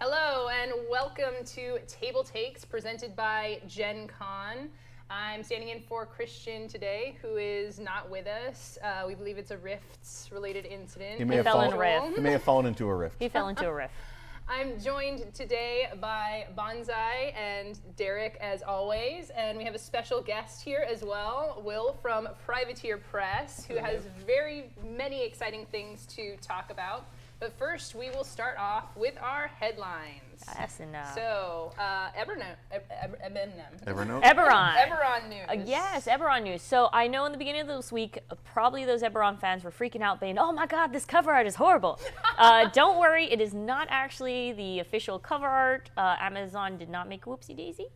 Hello and welcome to Tabletakes presented by Gen Con. I'm standing in for Christian today, who is not with us. We believe it's a Rifts-related incident. He may have fallen into a rift. He fell into a rift. I'm joined today by Bonsai and Derek, as always, and we have a special guest here as well, Will from Privateer Press, who has very many exciting things to talk about. But first, we will start off with our headlines. Yes, and So, Eberron news. yes, Eberron news. So I know in the beginning of this week, probably those Eberron fans were freaking out, saying, "Oh my God, this cover art is horrible." Don't worry, it is not actually the official cover art. Amazon did not make a whoopsie daisy.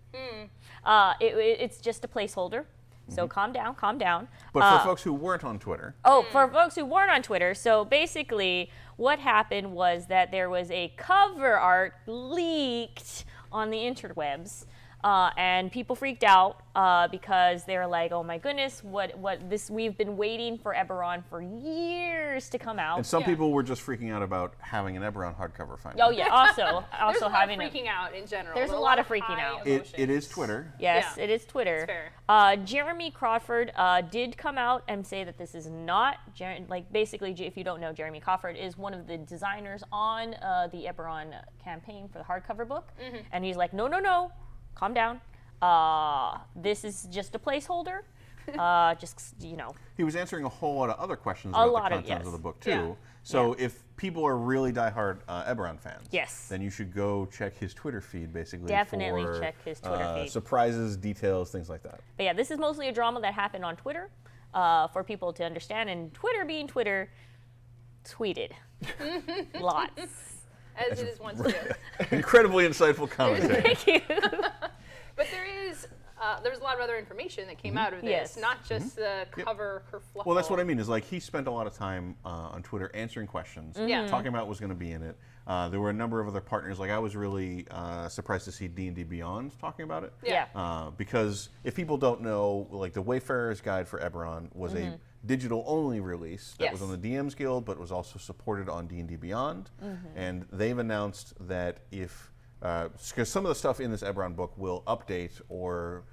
It's just a placeholder. So calm down, calm down. But for folks who weren't on Twitter. For folks who weren't on Twitter, so basically what happened was that there was a cover art leaked on the interwebs, and people freaked out because they were like, "Oh my goodness, we've been waiting for Eberron for years to come out." And some people were just freaking out about having an Everon hardcover finally. Oh yeah, also there's a lot having of freaking out in general. There's a lot of freaking out. It is Twitter. Yes, Yeah. it is Twitter. It's fair. Jeremy Crawford did come out and say that this is not, basically, if you don't know, Jeremy Crawford is one of the designers on the Eberron campaign for the hardcover book. And he's like, no, calm down. This is just a placeholder. He was answering a whole lot of other questions about the content of the book, too. Yeah. So if people are really diehard Eberron fans, yes, then you should go check his Twitter feed, basically. Definitely for, check his Twitter feed. Surprises, details, things like that. But yeah, this is mostly a drama that happened on Twitter for people to understand. And Twitter being Twitter, tweeted lots. As it is once to do. Incredibly insightful commentary. Thank you. But there's a lot of other information that came out of this, not just the cover kerfluffle. Well, that's what I mean, is like he spent a lot of time on Twitter answering questions, talking about what was going to be in it. There were a number of other partners. Like I was really surprised to see D&D Beyond talking about it. Yeah. Because if people don't know, like the Wayfarer's Guide for Eberron was a digital-only release that was on the DM's Guild, but was also supported on D&D Beyond. And they've announced that because some of the stuff in this Eberron book will update or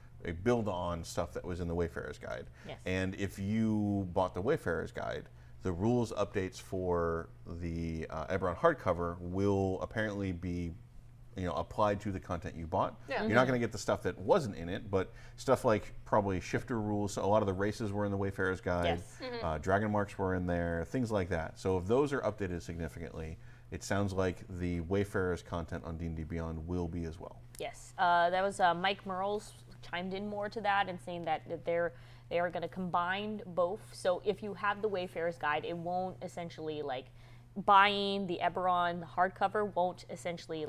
build on stuff that was in the Wayfarer's Guide. Yes. And if you bought the Wayfarer's Guide, the rules updates for the Everon hardcover will apparently be applied to the content you bought. Yeah. You're not going to get the stuff that wasn't in it, but stuff like probably shifter rules. So a lot of the races were in the Wayfarer's Guide. Yes. Dragon marks were in there, things like that. So if those are updated significantly, it sounds like the Wayfarer's content on D&D Beyond will be as well. Yes, that was Mike Merles chimed in more to that and saying that they are going to combine both. So if you have the Wayfarer's Guide, it won't essentially buying the Eberron hardcover won't essentially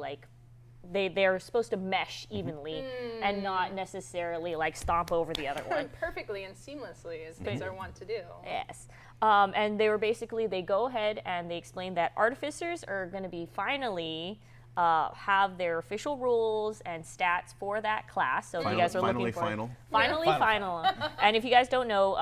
they're supposed to mesh evenly and not necessarily stomp over the other one. Perfectly and seamlessly, as kids are wont to do. Yes. And they go ahead and they explain that artificers are going to be finally have their official rules and stats for that class. So if you guys are looking for final. And if you guys don't know,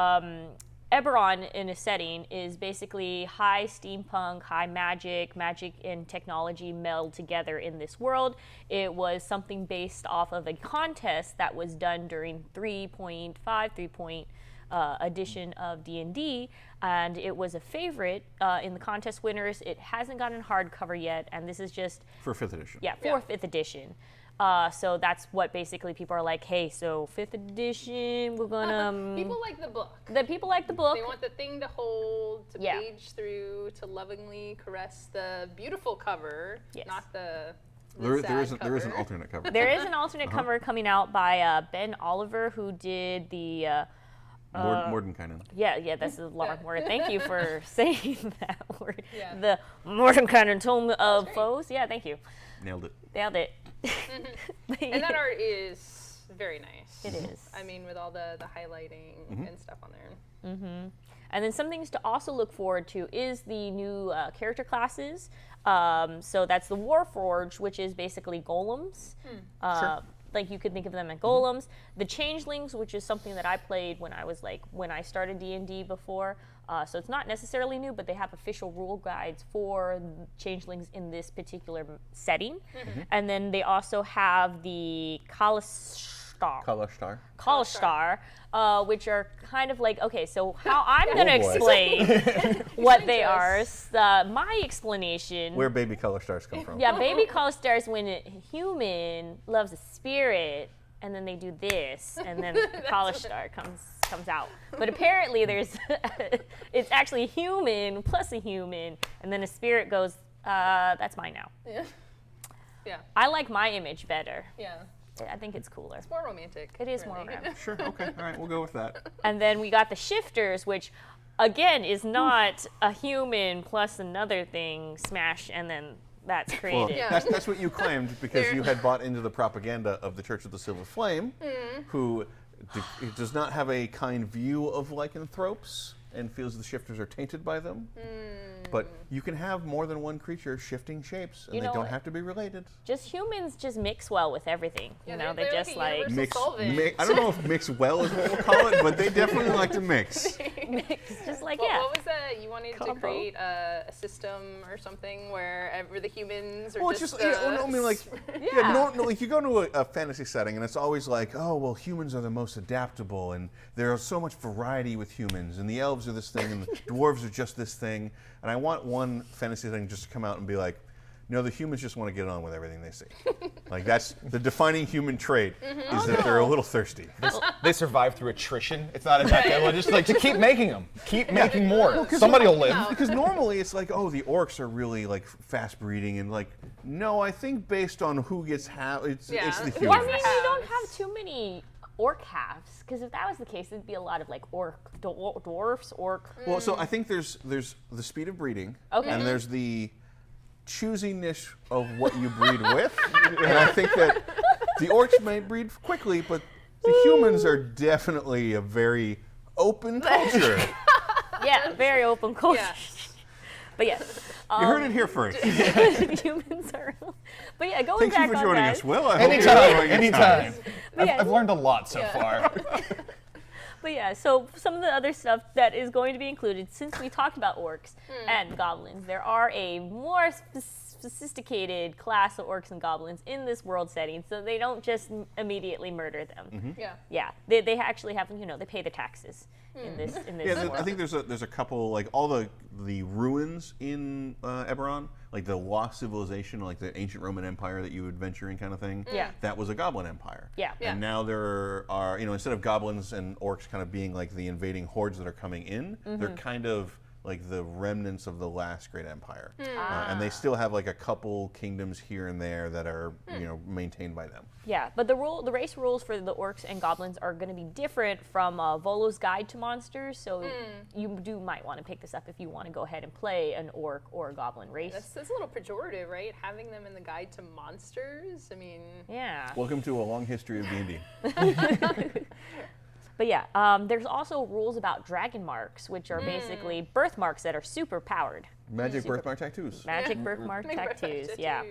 Eberron in a setting is basically high steampunk, high magic and technology meld together in this world. It was something based off of a contest that was done during 3.5 edition of D&D, and it was a favorite in the contest winners. It hasn't gotten hardcover yet, and this is just for 5th edition. Yeah, for 5th edition. So that's what basically people are like, hey, so 5th edition, we're gonna... People like the book. People like the book. They want the thing to hold, to page through, to lovingly caress the beautiful cover, not the there is an alternate cover. There is an alternate cover coming out by Ben Oliver, who did the... Mordenkainen. Yeah, that's a long word. Thank you for saying that word. Yeah. The Mordenkainen Tome of Foes. Yeah, thank you. Nailed it. And that art is very nice. It is. I mean, with all the highlighting and stuff on there. And then some things to also look forward to is the new character classes. So that's the Warforged, which is basically golems. Sure. like you could think of them as golems. The changelings, which is something that I played when I started D&D before. So it's not necessarily new, but they have official rule guides for changelings in this particular setting. And then they also have the Kalashtar, which are kind of like, okay, so how I'm going to explain what they are. My explanation. Where baby color stars come from. Yeah, baby color stars when a human loves a spirit, and then they do this, and then the color star comes out. But apparently it's actually a human plus a human, and then a spirit goes, that's mine now. Yeah. I like my image better. Yeah. I think it's cooler. It's more romantic. It is more romantic. Sure, okay, all right, we'll go with that. And then we got the shifters, which again is not a human plus another thing smash, and then that's created. Well, that's what you claimed because you had bought into the propaganda of the Church of the Silver Flame, who does not have a kind view of lycanthropes and feels the shifters are tainted by them. But you can have more than one creature shifting shapes, and they don't have to be related. Just humans just mix well with everything. Yeah, they just like mix. I don't know if mix well is what we'll call it, but they definitely like to mix. mix, just like What was that? You wanted to create a system or something where the humans are like you go to a fantasy setting, and it's always like, oh well, humans are the most adaptable, and there's so much variety with humans, and the elves are this thing, and the dwarves are just this thing. And I want one fantasy thing just to come out and be like, no, the humans just want to get on with everything they see. Like that's the defining human trait is that they're a little thirsty. They survive through attrition. It's not enough. They'll just like to keep making them. Keep making more. Somebody will live. Because normally it's like, oh, the orcs are really like fast breeding, and like, no, I think based on who gets it's the humans. Well, I mean, you don't have too many orc halves, because if that was the case, it'd be a lot of like dwarfs, orc. Well, so I think there's the speed of breeding, and there's the choosiness of what you breed with, and I think that the orcs may breed quickly, but the humans are definitely a very open culture. Yeah, very open culture. Yeah. But yeah. You heard it here first. Humans are. But yeah, going back on that. Thank you for joining us, Will. Anytime. Yeah. I've learned a lot so far. But yeah, so some of the other stuff that is going to be included, since we talked about orcs and goblins, there are a more sophisticated class of orcs and goblins in this world setting, so they don't just immediately murder them. Yeah, they actually have, they pay the taxes in this world. I think there's a couple, like all the ruins in Eberron, like the lost civilization, like the ancient Roman Empire that you would venture in kind of thing. Yeah. That was a goblin empire. Yeah. And now there are, instead of goblins and orcs kind of being like the invading hordes that are coming in, they're kind of like the remnants of the last great empire. And they still have like a couple kingdoms here and there that are, maintained by them. Yeah, but the race rules for the orcs and goblins are going to be different from Volo's Guide to Monsters, so you might want to pick this up if you want to go ahead and play an orc or a goblin race. That's a little pejorative, right? Having them in the Guide to Monsters? I mean... Yeah. Welcome to a long history of D&D. But yeah, there's also rules about dragon marks, which are basically birthmarks that are super powered. Magic birthmark tattoos. Magic birthmark tattoos, yeah.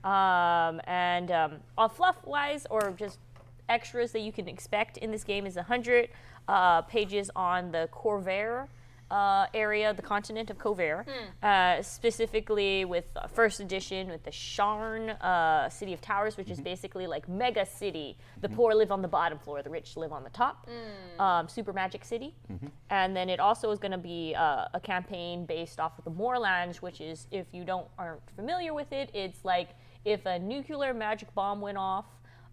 And fluff-wise, or just extras that you can expect in this game is 100 pages on the Corvair area, the continent of Corvair, specifically with first edition with the Sharn City of Towers, which is basically like mega city. The poor live on the bottom floor, the rich live on the top. Super magic city. And then it also is going to be a campaign based off of the Moorlands, which is, if you aren't familiar with it, it's like if a nuclear magic bomb went off,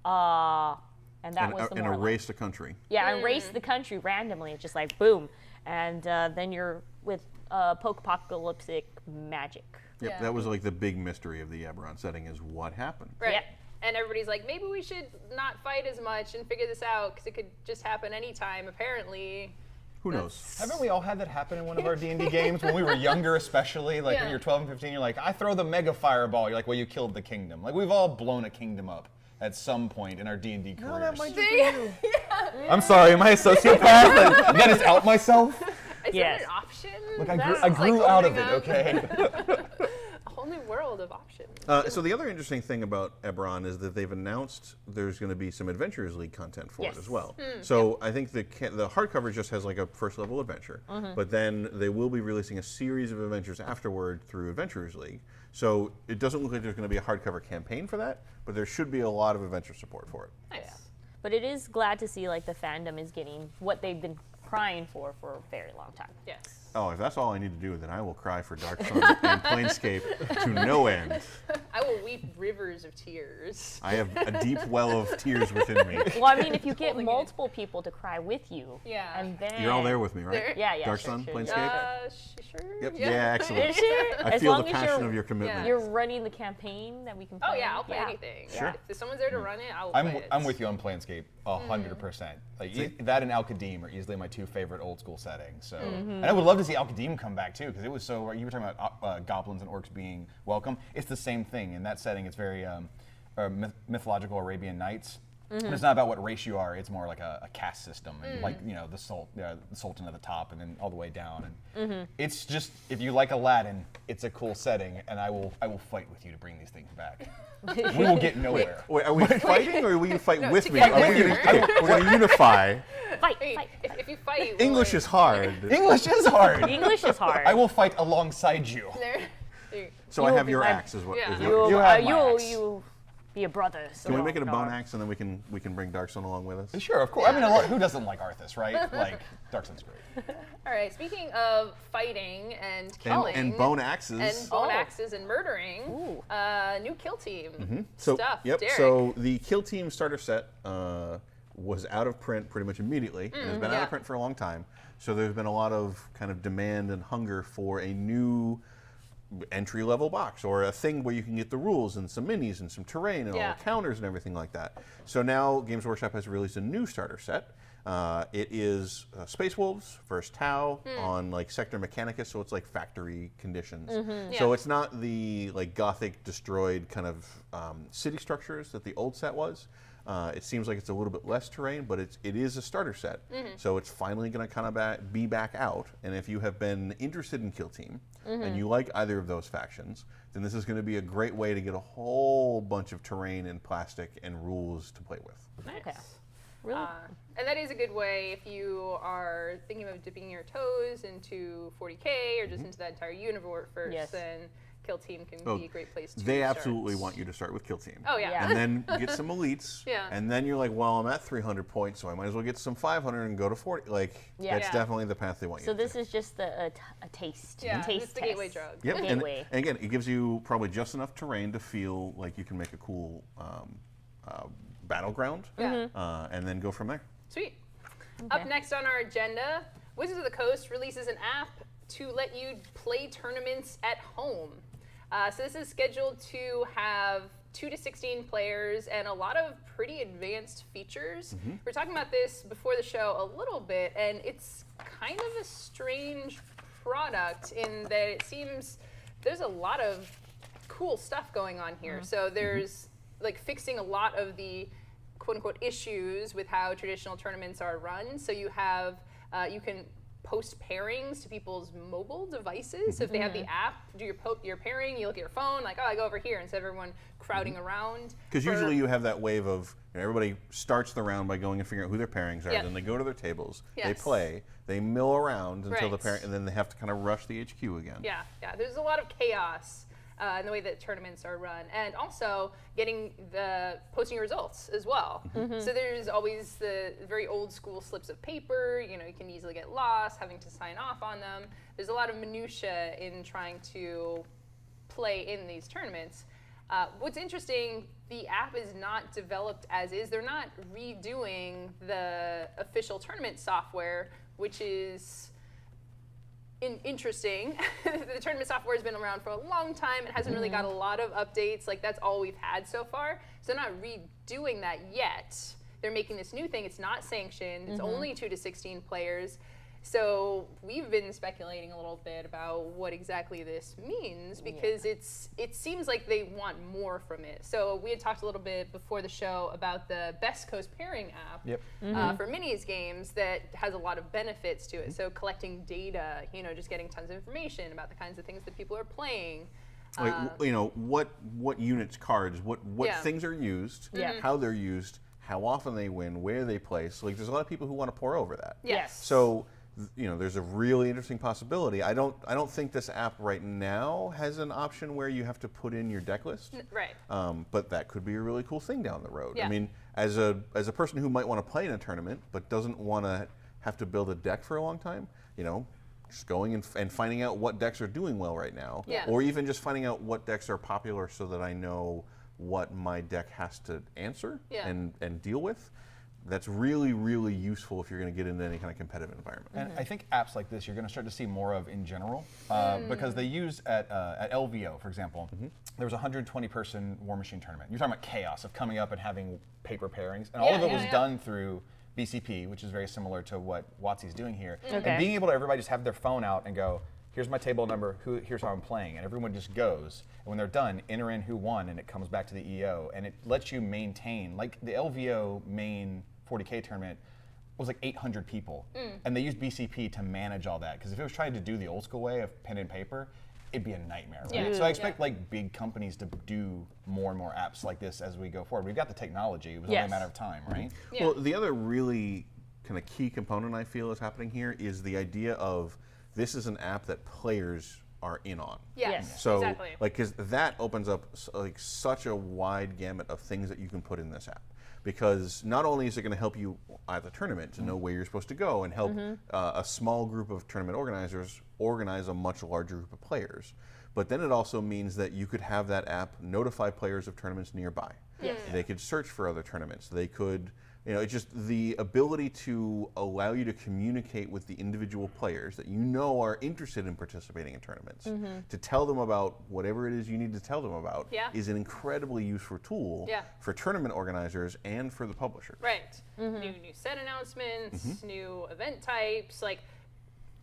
and was the Moorlands. And erased a country. Yeah, erased the country randomly. It's just like boom. And then you're with post-apocalyptic magic. Yep, that was like the big mystery of the Eberron setting is what happened. Right. Yep. And everybody's like, maybe we should not fight as much and figure this out because it could just happen anytime, apparently. Who knows? Haven't we all had that happen in one of our D&D games when we were younger, especially? Like when you're 12 and 15, you're like, I throw the mega fireball. You're like, well, you killed the kingdom. Like we've all blown a kingdom up at some point in our D&D careers. No, that might just be you. I'm sorry, am I a sociopath? Did I just out myself? Is that an option? Look, I grew out of it, okay? A whole whole new world of options. So the other interesting thing about Eberron is that they've announced there's going to be some Adventures League content for it as well. So I think the hardcover just has like a first level adventure, but then they will be releasing a series of adventures afterward through Adventurers League. So it doesn't look like there's going to be a hardcover campaign for that, but there should be a lot of adventure support for it. Nice. But it is glad to see like the fandom is getting what they've been crying for a very long time. Yes. Oh, if that's all I need to do, then I will cry for Dark Sun and Planescape to no end. I will weep rivers of tears. I have a deep well of tears within me. Well, I mean, if you get multiple people to cry with you, Yeah. and then You're all there with me, right? There- yeah, Dark sure, Sun, sure, Planescape? yeah. Sure. Yep. Yeah, excellent. Sure. I As feel long the as passion you're- of your commitment. You're running the campaign that we can play. Oh yeah, I'll play anything. Sure. If someone's there to run it, I'll play it. I'm with you on Planescape 100%. Like that and Al-Qadim are easily my two favorite old school settings. So, and I would love to see Al-Qadim come back too, because it was so. You were talking about goblins and orcs being welcome. It's the same thing in that setting. It's very mythological Arabian Nights. And it's not about what race you are. It's more like a caste system, and like the Sultan at the top, and then all the way down. And it's just, if you like Aladdin, it's a cool setting, and I will fight with you to bring these things back. We will get nowhere. Wait, are we fighting, or will you fight with me? together. Are we we're gonna unify. Fight, Hey, fight. if you fight, English is hard. English is hard. English is hard. I will fight alongside you. There. So You I will have be your my- axe, is what. Yeah. is You, what- You have my axe. you be a brother. So Can we make it a bone axe, and then we can bring Dark Sun along with us? Sure, of course. I mean, who doesn't like Arthas, right? Like, Dark Sun's great. All right. Speaking of fighting and killing And bone axes. and bone Oh. axes and murdering, Ooh. new kill team So, stuff. yep. Derek. So the Kill Team starter set was out of print pretty much immediately, and has been out yeah. of print for a long time. So there's been a lot of kind of demand and hunger for a new entry-level box, or a thing where you can get the rules and some minis and some terrain and all Yeah. the counters and everything like that. So now Games Workshop has released a new starter set. It is Space Wolves versus Tau on like Sector Mechanicus, so it's like factory conditions. So Yeah. it's not the like gothic destroyed kind of city structures that the old set was. It seems like it's a little bit less terrain, but it is a starter set. So it's finally going to kind of be back out. And if you have been interested in Kill Team and you like either of those factions, then this is going to be a great way to get a whole bunch of terrain and plastic and rules to play with. Nice. Okay. Really? And that is a good way if you are thinking of dipping your toes into 40K or just into that entire universe first. Yes. Then Kill Team can be a great place to They start. absolutely want you to start with Kill Team. Oh yeah. Yeah. And then get some elites. Yeah. And then you're like, well, I'm at 300 points, so I might as well get some 500 and go to 40. Like, Yeah. that's Yeah. definitely the path they want you So to this take. is just a taste. Yeah, taste it's the test. gateway drug. Yep. And Gateway. again, it gives you probably just enough terrain to feel like you can make a cool battleground, Yeah. and then go from there. Sweet. Okay. Up next on our agenda, Wizards of the Coast releases an app to let you play tournaments at home. So this is scheduled to have 2 to 16 players and a lot of pretty advanced features. We're talking about this before the show a little bit, and it's kind of a strange product in that it seems there's a lot of cool stuff going on here. So there's like fixing a lot of the quote unquote issues with how traditional tournaments are run. So you have, you can post pairings to people's mobile devices. So if they have the app, do your pairing, you look at your phone, like, oh, I go over here instead of everyone crowding around. Because for- usually you have that wave of everybody starts the round by going and figuring out who their pairings are. Yep. Then they go to their tables, they Yes. play, they mill around until the Right. pairing, and then they have to kind of rush the HQ again. Yeah, there's a lot of chaos in the way that tournaments are run, and also getting posting your results as well. So there's always the very old school slips of paper. You can easily get lost, having to sign off on them. There's a lot of minutia in trying to play in these tournaments. What's interesting, the app is not developed as is. They're not redoing the official tournament software, which is interesting. The tournament software has been around for a long time. It hasn't really got a lot of updates. Like, that's all we've had so far. So they're not redoing that yet. They're making this new thing. It's not sanctioned. It's only 2 to 16 players. So we've been speculating a little bit about what exactly this means, because it seems like they want more from it. So we had talked a little bit before the show about the Best Coast Pairing app for minis games that has a lot of benefits to it. So collecting data, just getting tons of information about the kinds of things that people are playing. Like what units, cards, what things are used, how they're used, how often they win, where they place. Like there's a lot of people who want to pour over that. Yes. So there's a really interesting possibility. I don't think this app right now has an option where you have to put in your deck list. Right. But that could be a really cool thing down the road. Yeah. I mean, as a person who might want to play in a tournament but doesn't want to have to build a deck for a long time, just going and finding out what decks are doing well right now, or even just finding out what decks are popular so that I know what my deck has to answer and deal with. That's really, really useful if you're going to get into any kind of competitive environment. And I think apps like this you're going to start to see more of in general because they use at LVO, for example, there was a 120-person War Machine tournament. You're talking about chaos of coming up and having paper pairings, and all of it was done through BCP, which is very similar to what WotC's doing here. Okay. And being able to everybody just have their phone out and go, here's my table number, here's how I'm playing, and everyone just goes. And when they're done, enter in who won, and it comes back to the EO, and it lets you maintain, like the LVO main 40K tournament was like 800 people, and they used BCP to manage all that, because if it was trying to do the old school way of pen and paper, it'd be a nightmare, right? Yeah. So I expect like big companies to do more and more apps like this as we go forward. We've got the technology, it was only a matter of time, right? Well, the other really kind of key component I feel is happening here is the idea of this is an app that players are in on. Yes. So, Exactly. because that opens up such a wide gamut of things that you can put in this app. Because not only is it going to help you at the tournament to know where you're supposed to go and help a small group of tournament organizers organize a much larger group of players, but then it also means that you could have that app notify players of tournaments nearby. Yes. They could search for other tournaments. They could, it's just the ability to allow you to communicate with the individual players that are interested in participating in tournaments, to tell them about whatever it is you need to tell them about is an incredibly useful tool for tournament organizers and for the publisher. Right. New set announcements, new event types, like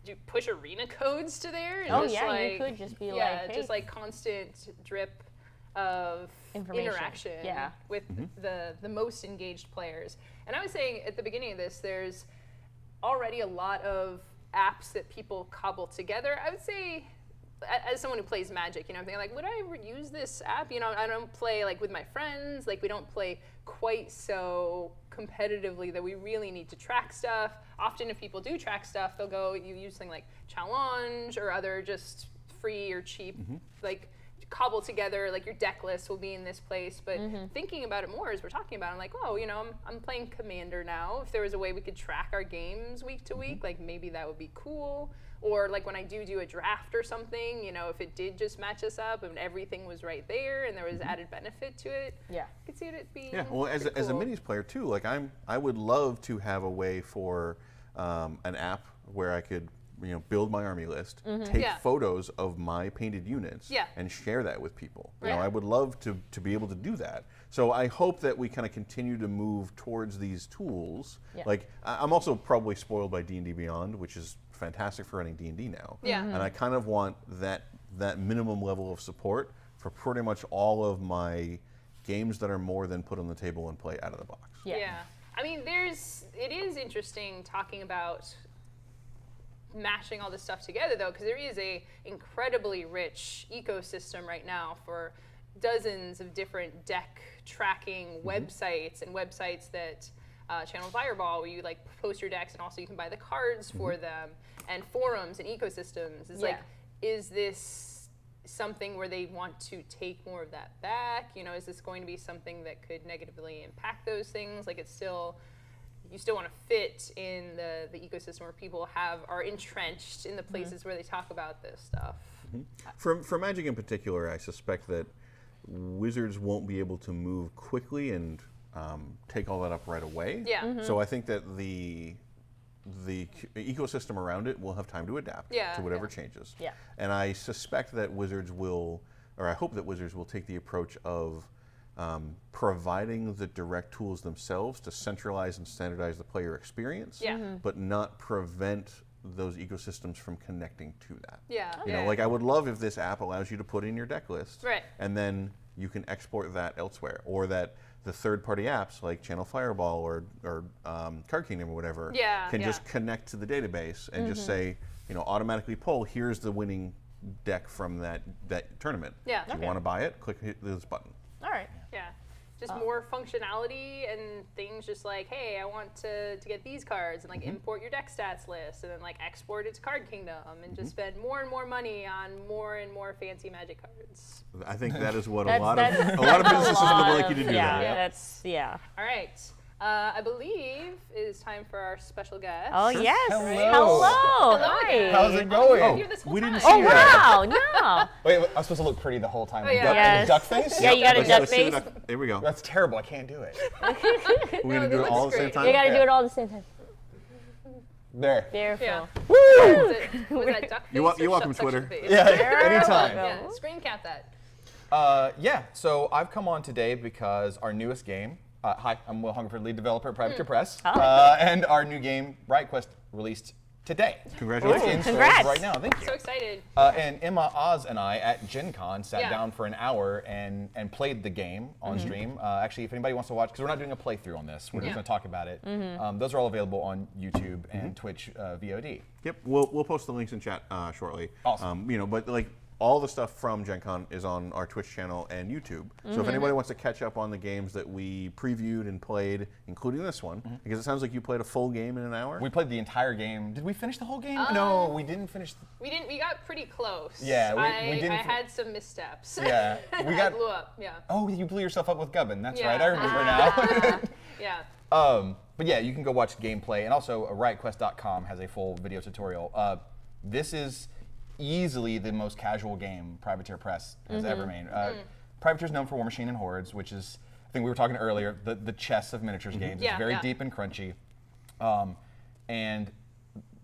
do you push arena codes to there? Oh Just yeah, you could just be like, hey. just like constant drip of interaction with the most engaged players. And I was saying at the beginning of this, there's already a lot of apps that people cobble together. I would say, as someone who plays Magic, I'm thinking like, would I ever use this app? I don't play like with my friends. Like we don't play quite so competitively that we really need to track stuff. Often if people do track stuff, they'll go, you use something like Challenge or other just free or cheap, like cobble together, like your deck list will be in this place. But thinking about it more as we're talking about it, I'm like, oh, I'm playing Commander now. If there was a way we could track our games week to week, like maybe that would be cool. Or like when I do a draft or something, if it did just match us up and everything was right there and there was added benefit to it, I could see it being well, as a cool. minis player too, like I would love to have a way for an app where I could build my army list, take photos of my painted units, and share that with people. I would love to be able to do that. So I hope that we kind of continue to move towards these tools. Like I'm also probably spoiled by D&D Beyond, which is fantastic for running D&D now. And I kind of want that minimum level of support for pretty much all of my games that are more than put on the table and play out of the box. I mean, it is interesting talking about mashing all this stuff together though, because there is a incredibly rich ecosystem right now for dozens of different deck tracking websites and websites that Channel Fireball, where you like post your decks and also you can buy the cards for them, and forums and ecosystems. It's like, is this something where they want to take more of that back? Is this going to be something that could negatively impact those things? Like you still want to fit in the ecosystem where people are entrenched in the places where they talk about this stuff. For Magic in particular, I suspect that Wizards won't be able to move quickly and take all that up right away. So I think that the ecosystem around it will have time to adapt to whatever changes. And I suspect that Wizards will, or I hope that Wizards will take the approach of providing the direct tools themselves to centralize and standardize the player experience, but not prevent those ecosystems from connecting to that. Like I would love if this app allows you to put in your deck list, and then you can export that elsewhere, or that the third-party apps like Channel Fireball or Card Kingdom or whatever can just connect to the database and just say, automatically pull, here's the winning deck from that tournament. Yeah. If you want to buy it, hit this button. All right. Yeah. Just more functionality and things just like, hey, I want to get these cards and like import your deck stats list and then like export it to Card Kingdom and just spend more and more money on more and more fancy Magic cards. I think that is what a lot of businesses would like you to do. Yeah. All right. I believe it is time for our special guest. Oh, yes. Hello. Hi. How's it going? We didn't see Oh, you. wow. No. Wait, I'm supposed to look pretty the whole time. Oh, yeah. Yes. Duck face? Yeah, you got a Let's duck see the face. Here we go. That's terrible. I can't do it. We're going to do it all at the same time? You got to do it all at the same time. There. Beautiful. Yeah. Woo! Was that duck face You're or welcome, suction Twitter. face? Yeah, anytime. Yeah, screen cap that. Yeah, so I've come on today because our newest game, hi, I'm Will Hungerford, lead developer at Privateer Press, and our new game, Riot Quest, released today. Congratulations. It's in stores Congrats. right now, thank you. So excited. And Emma Oz and I at Gen Con sat Yeah. down for an hour and played the game on stream. Actually, if anybody wants to watch, because we're not doing a playthrough on this, we're just going to talk about it. Those are all available on YouTube and Twitch VOD. Yep, we'll post the links in chat shortly. Awesome. But like all the stuff from Gen Con is on our Twitch channel and YouTube. So if anybody wants to catch up on the games that we previewed and played, including this one, because it sounds like you played a full game in an hour. We played the entire game. Did we finish the whole game? No, we didn't finish. We didn't. We got pretty close. Yeah, we didn't. I had some missteps. Yeah, we got. I blew up. Yeah. Oh, you blew yourself up with Gubbin. That's Yeah. right. I remember now. Yeah. But yeah, you can go watch gameplay, and also riotquest.com has a full video tutorial. This is easily the most casual game Privateer Press has ever made. Privateer is known for War Machine and Hordes, which is, I think we were talking earlier, the chess of miniatures games. Yeah, It's very yeah. deep and crunchy. And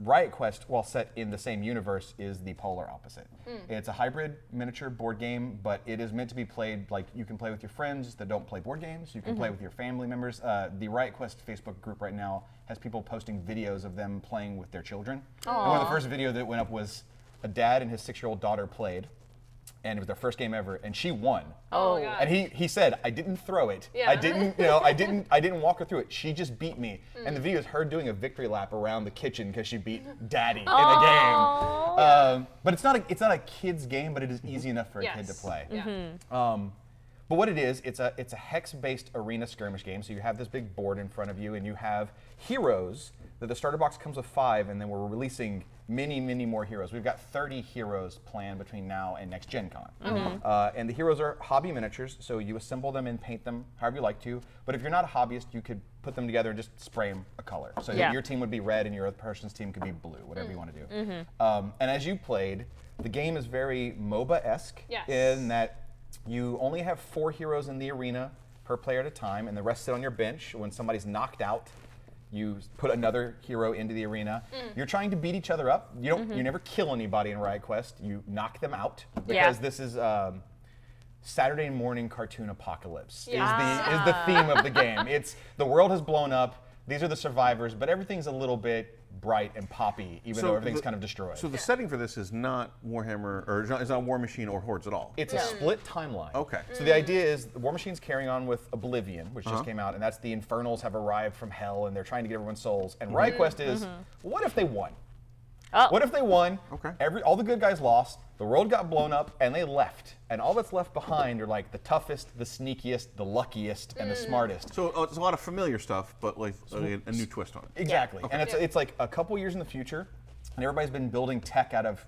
Riot Quest, while set in the same universe, is the polar opposite. It's a hybrid miniature board game, but it is meant to be played like you can play with your friends that don't play board games. You can play with your family members. The Riot Quest Facebook group right now has people posting videos of them playing with their children. And one of the first video that went up was a dad and his 6-year-old daughter played, and it was their first game ever, and she won. Oh my God. And he said, I didn't throw it. Yeah. I didn't, I didn't walk her through it. She just beat me. And the video is her doing a victory lap around the kitchen because she beat Daddy in the game. But it's not a kid's game, but it is easy enough for a kid to play. Yeah. But what it is, it's a hex-based arena skirmish game. So you have this big board in front of you, and you have heroes. That the starter box comes with 5, and then we're releasing many, many more heroes. We've got 30 heroes planned between now and next Gen Con. And the heroes are hobby miniatures, so you assemble them and paint them however you like to. But if you're not a hobbyist, you could put them together and just spray them a color. So your team would be red, and your other person's team could be blue, whatever you want to do. And as you played, the game is very MOBA-esque in that you only have 4 heroes in the arena per player at a time, and the rest sit on your bench. When somebody's knocked out, you put another hero into the arena. You're trying to beat each other up. You don't. You never kill anybody in Riot Quest. You knock them out because this is Saturday morning cartoon apocalypse is the theme of the game. It's the world has blown up. These are the survivors, but everything's a little bit bright and poppy, even though everything's kind of destroyed. So the setting for this is not Warhammer, or it's not War Machine or Hordes at all. It's a split timeline. Okay. So the idea is the War Machine's carrying on with Oblivion, which just came out, and that's the Infernals have arrived from hell, and they're trying to get everyone's souls. And Riot Quest is, what if they won? What if they won? Okay. All the good guys lost, the world got blown up, and they left. And all that's left behind are like the toughest, the sneakiest, the luckiest, and the smartest. So it's a lot of familiar stuff, but like a new twist on it. Exactly. And it's like a couple years in the future, and everybody's been building tech out of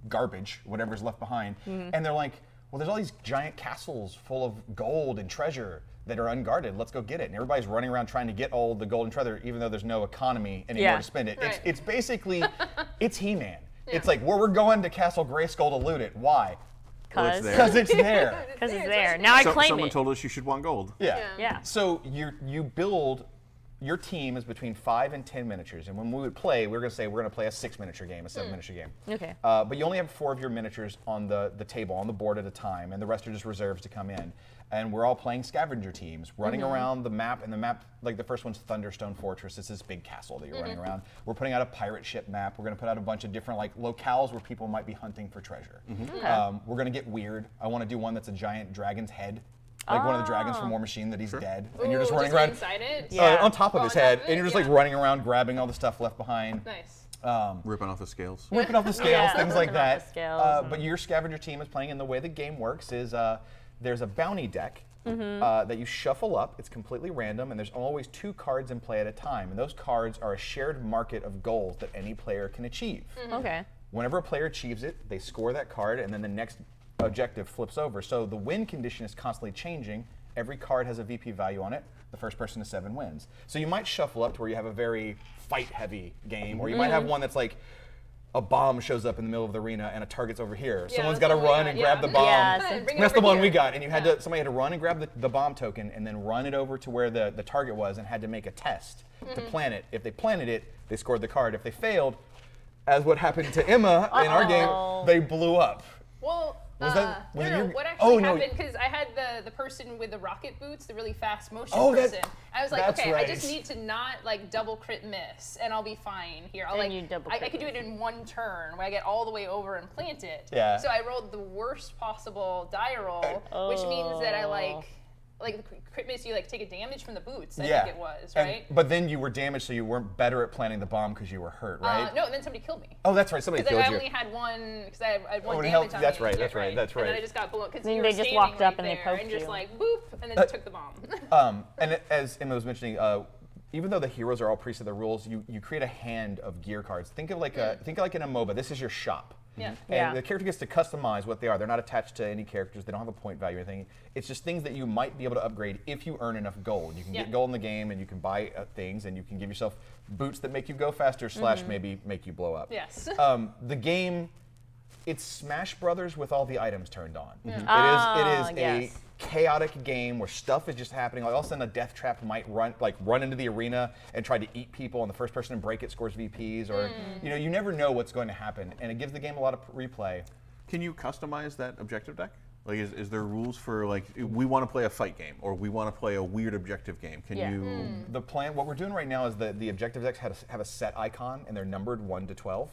garbage, whatever's left behind. And they're like, well, there's all these giant castles full of gold and treasure that are unguarded. Let's go get it. And everybody's running around trying to get all the gold and treasure, even though there's no economy anymore to spend it. Right. It's basically, it's He-Man. It's like, well, we're going to Castle Grayskull to loot it. Why? Well, it's there. Because it's there. Because it's there. Now I claim Someone it. told us you should want gold. Yeah. So you build, your team is between 5 and 10 miniatures, and when we would play, we were going to say we're going to play a 6 miniature game, a 7 miniature game. Okay. But you only have 4 of your miniatures on the table, on the board at a time, and the rest are just reserves to come in. And we're all playing scavenger teams, running around the map, and the map, like the first one's Thunderstone Fortress. It's this big castle that you're running around. We're putting out a pirate ship map. We're going to put out a bunch of different like locales where people might be hunting for treasure. We're going to get weird. I want to do one that's a giant dragon's head. Like one of the dragons from War Machine that he's dead. And you're just running around inside it. on top of his head, and you're just like running around grabbing all the stuff left behind. Nice. Ripping off the scales. Ripping off the scales, Yeah, things like ripping off that. the scales But your scavenger team is playing, and the way the game works is there's a bounty deck that you shuffle up. It's completely random, and there's always 2 cards in play at a time. And those cards are a shared market of goals that any player can achieve. Okay. Whenever a player achieves it, they score that card, and then the next objective flips over. So the win condition is constantly changing. Every card has a VP value on it. The first person to 7 wins. So you might shuffle up to where you have a very fight-heavy game, or you might have one that's like a bomb shows up in the middle of the arena and a target's over here. Yeah, Someone's that's got to what we run got, and yeah. grab the bomb. Yes. Bring it That's the over one here. we got. And you had to somebody had to run and grab the bomb token and then run it over to where the target was and had to make a test to plant it. If they planted it, they scored the card. If they failed, as what happened to Emma in our game, they blew up. Well, Was that- was it no, your- what Oh, actually no. happened, because I had the person with the rocket boots, the really fast motion Oh, that- person. I was like, that's okay, I right. just need to not like double crit miss, and I'll be fine here. I'll Then like, you double I crit could do it in one turn where I get all the way over and plant it. Yeah. So I rolled the worst possible die roll, which means that I like the crit miss, you like take a damage from the boots. I think it was, right? But then you were damaged, so you weren't better at planting the bomb because you were hurt, right? No, and then somebody killed me. Oh, that's right. Somebody Because killed I you. only had one, because I had one Oh, it damage helped- on that's me. right, Yeah, that's right, that's And then right. I just got blown, because Then you they were just standing walked up right and they there poked and just you. like boop, and then took the bomb. And as Emma was mentioning, even though the heroes are all priests of the rules, you create a hand of gear cards. Think of like in a MOBA. This is your shop. Yeah. And Yeah. the character gets to customize what they are. They're not attached to any characters. They don't have a point value or anything. It's just things that you might be able to upgrade if you earn enough gold. You can get gold in the game, and you can buy things, and you can give yourself boots that make you go faster / maybe make you blow up. Yes. The game, it's Smash Brothers with all the items turned on. It is a yes. chaotic game where stuff is just happening. Like all of a sudden, a death trap might run into the arena and try to eat people, and the first person to break it scores VPs. Or you never know what's going to happen, and it gives the game a lot of replay. Can you customize that objective deck? Like, is there rules for like we want to play a fight game or we want to play a weird objective game? Can you? The plan, what we're doing right now is the objective decks have a set icon, and they're numbered 1 to 12.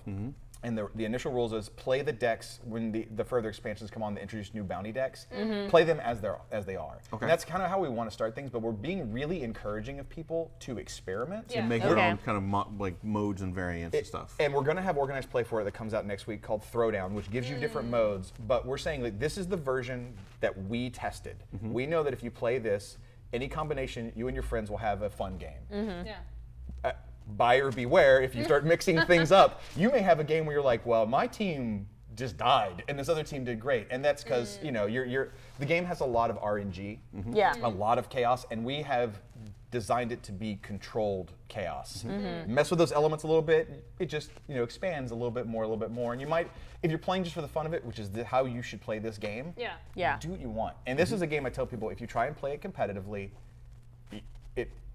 And the initial rules is play the decks when the further expansions come on to introduce new bounty decks. Play them as they are. Okay. And that's kind of how we want to start things, but we're being really encouraging of people to experiment. Yeah. Make your Okay. own kind of like modes and variants and stuff. And we're going to have organized play for it that comes out next week called Throwdown, which gives you different modes. But we're saying that this is the version that we tested. We know that if you play this, any combination, you and your friends will have a fun game. Yeah. Buyer beware, if you start mixing things up, you may have a game where you're like, well, my team just died and this other team did great. And that's because, the game has a lot of RNG, Yeah. a lot of chaos, and we have designed it to be controlled chaos. Mess with those elements a little bit, it just expands a little bit more. And you might, if you're playing just for the fun of it, which is how you should play this game, Yeah. Yeah. do what you want. And this is a game I tell people, if you try and play it competitively,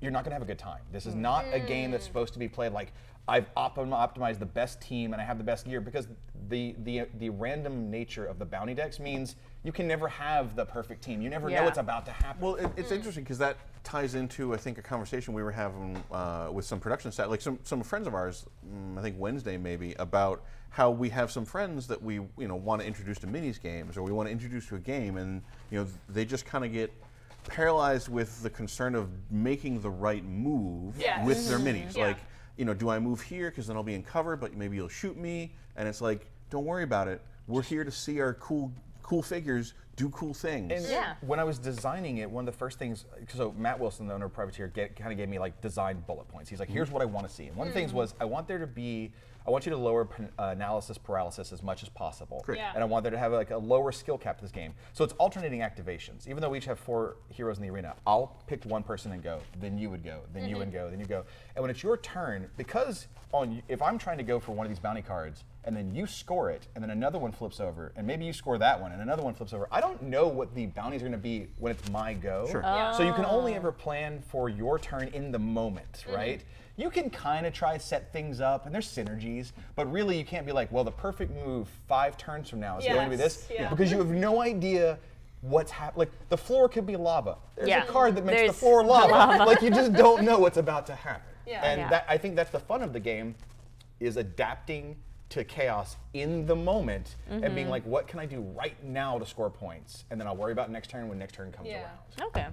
you're not going to have a good time. This is not a game that's supposed to be played like I've optimized the best team and I have the best gear, because the random nature of the bounty decks means you can never have the perfect team. You never know Yeah. what's about to happen. Well, it's interesting because that ties into, I think, a conversation we were having with some production staff, like some friends of ours, I think Wednesday maybe, about how we have some friends that we want to introduce to minis games, or we want to introduce to a game, and they just kind of get paralyzed with the concern of making the right move Yes. with their minis. Yeah. Like, do I move here because then I'll be in cover, but maybe you'll shoot me? And it's like, don't worry about it. We're here to see our cool figures do cool things. And Yeah. when I was designing it, one of the first things, so Matt Wilson, the owner of Privateer, kind of gave me like design bullet points. He's like, here's what I want to see. And one of the things was, I want you to lower analysis paralysis as much as possible. Great. Yeah. And I want there to have like a lower skill cap to this game. So it's alternating activations. Even though we each have 4 heroes in the arena, I'll pick one person and go, then you would go, then you would go, then you go. And when it's your turn, because if I'm trying to go for one of these bounty cards, and then you score it, and then another one flips over, and maybe you score that one, and another one flips over, I don't know what the bounties are going to be when it's my go. Sure. So you can only ever plan for your turn in the moment, right? You can kind of try set things up, and there's synergies, but really you can't be like, well, the perfect move 5 turns from now is going to be this, Yes, yeah. because you have no idea what's happening. Like, the floor could be lava. There's Yeah. a card that makes There's the floor lava. Like, you just don't know what's about to happen. Yeah. And Yeah. I think that's the fun of the game, is adapting to chaos in the moment and being like, what can I do right now to score points? And then I'll worry about next turn when next turn comes Yeah. around. Okay.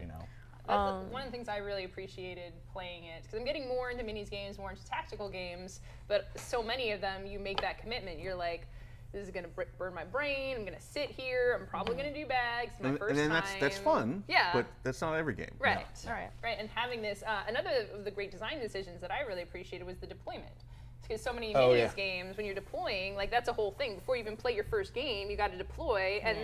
That's one of the things I really appreciated playing it, because I'm getting more into minis games, more into tactical games, but so many of them, you make that commitment. You're like, this is going to burn my brain, I'm going to sit here, I'm probably going to do bags, it's my first and time. that's fun, yeah. but that's not every game. Right. All right. Right, and having this, another of the great design decisions that I really appreciated was the deployment. Because so many minis games, when you're deploying, like that's a whole thing. Before you even play your first game, you got to deploy, and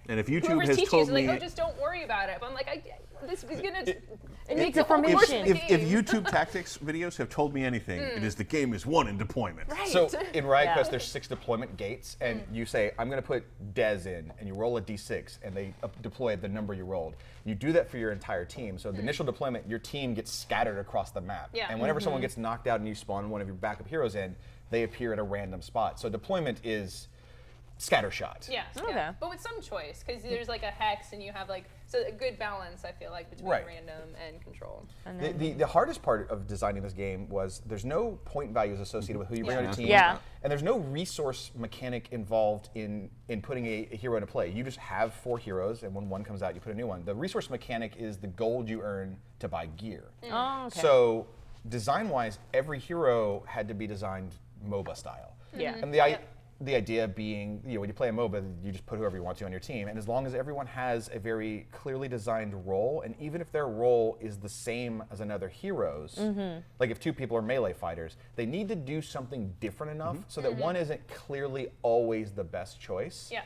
And if YouTube whoever's has teaching told you, me, like, oh, just don't worry about it. But I'm like, this is gonna. It it's makes a a whole portion of the if game. YouTube tactics videos have told me anything, it is the game is won in deployment. Right. So in Riot Quest, there's 6 deployment gates, and you say, I'm going to put Dez in, and you roll a d6, and they deploy the number you rolled. You do that for your entire team. So the initial deployment, your team gets scattered across the map. Yeah. And whenever someone gets knocked out and you spawn one of your backup heroes in, they appear at a random spot. So deployment is scattershot. Yeah. Okay. Yeah. But with some choice, because there's like a hex, and you have like a good balance. I feel like between Right. random and control. The hardest part of designing this game was there's no point values associated with who you bring on your team. Yeah. And there's no resource mechanic involved in putting a hero into play. You just have 4 heroes, and when one comes out, you put a new one. The resource mechanic is the gold you earn to buy gear. Oh, okay. So design-wise, every hero had to be designed MOBA style. Yeah. And the idea being, when you play a MOBA, you just put whoever you want to on your team. And as long as everyone has a very clearly designed role, and even if their role is the same as another hero's, like if 2 people are melee fighters, they need to do something different enough so that one isn't clearly always the best choice. Yeah.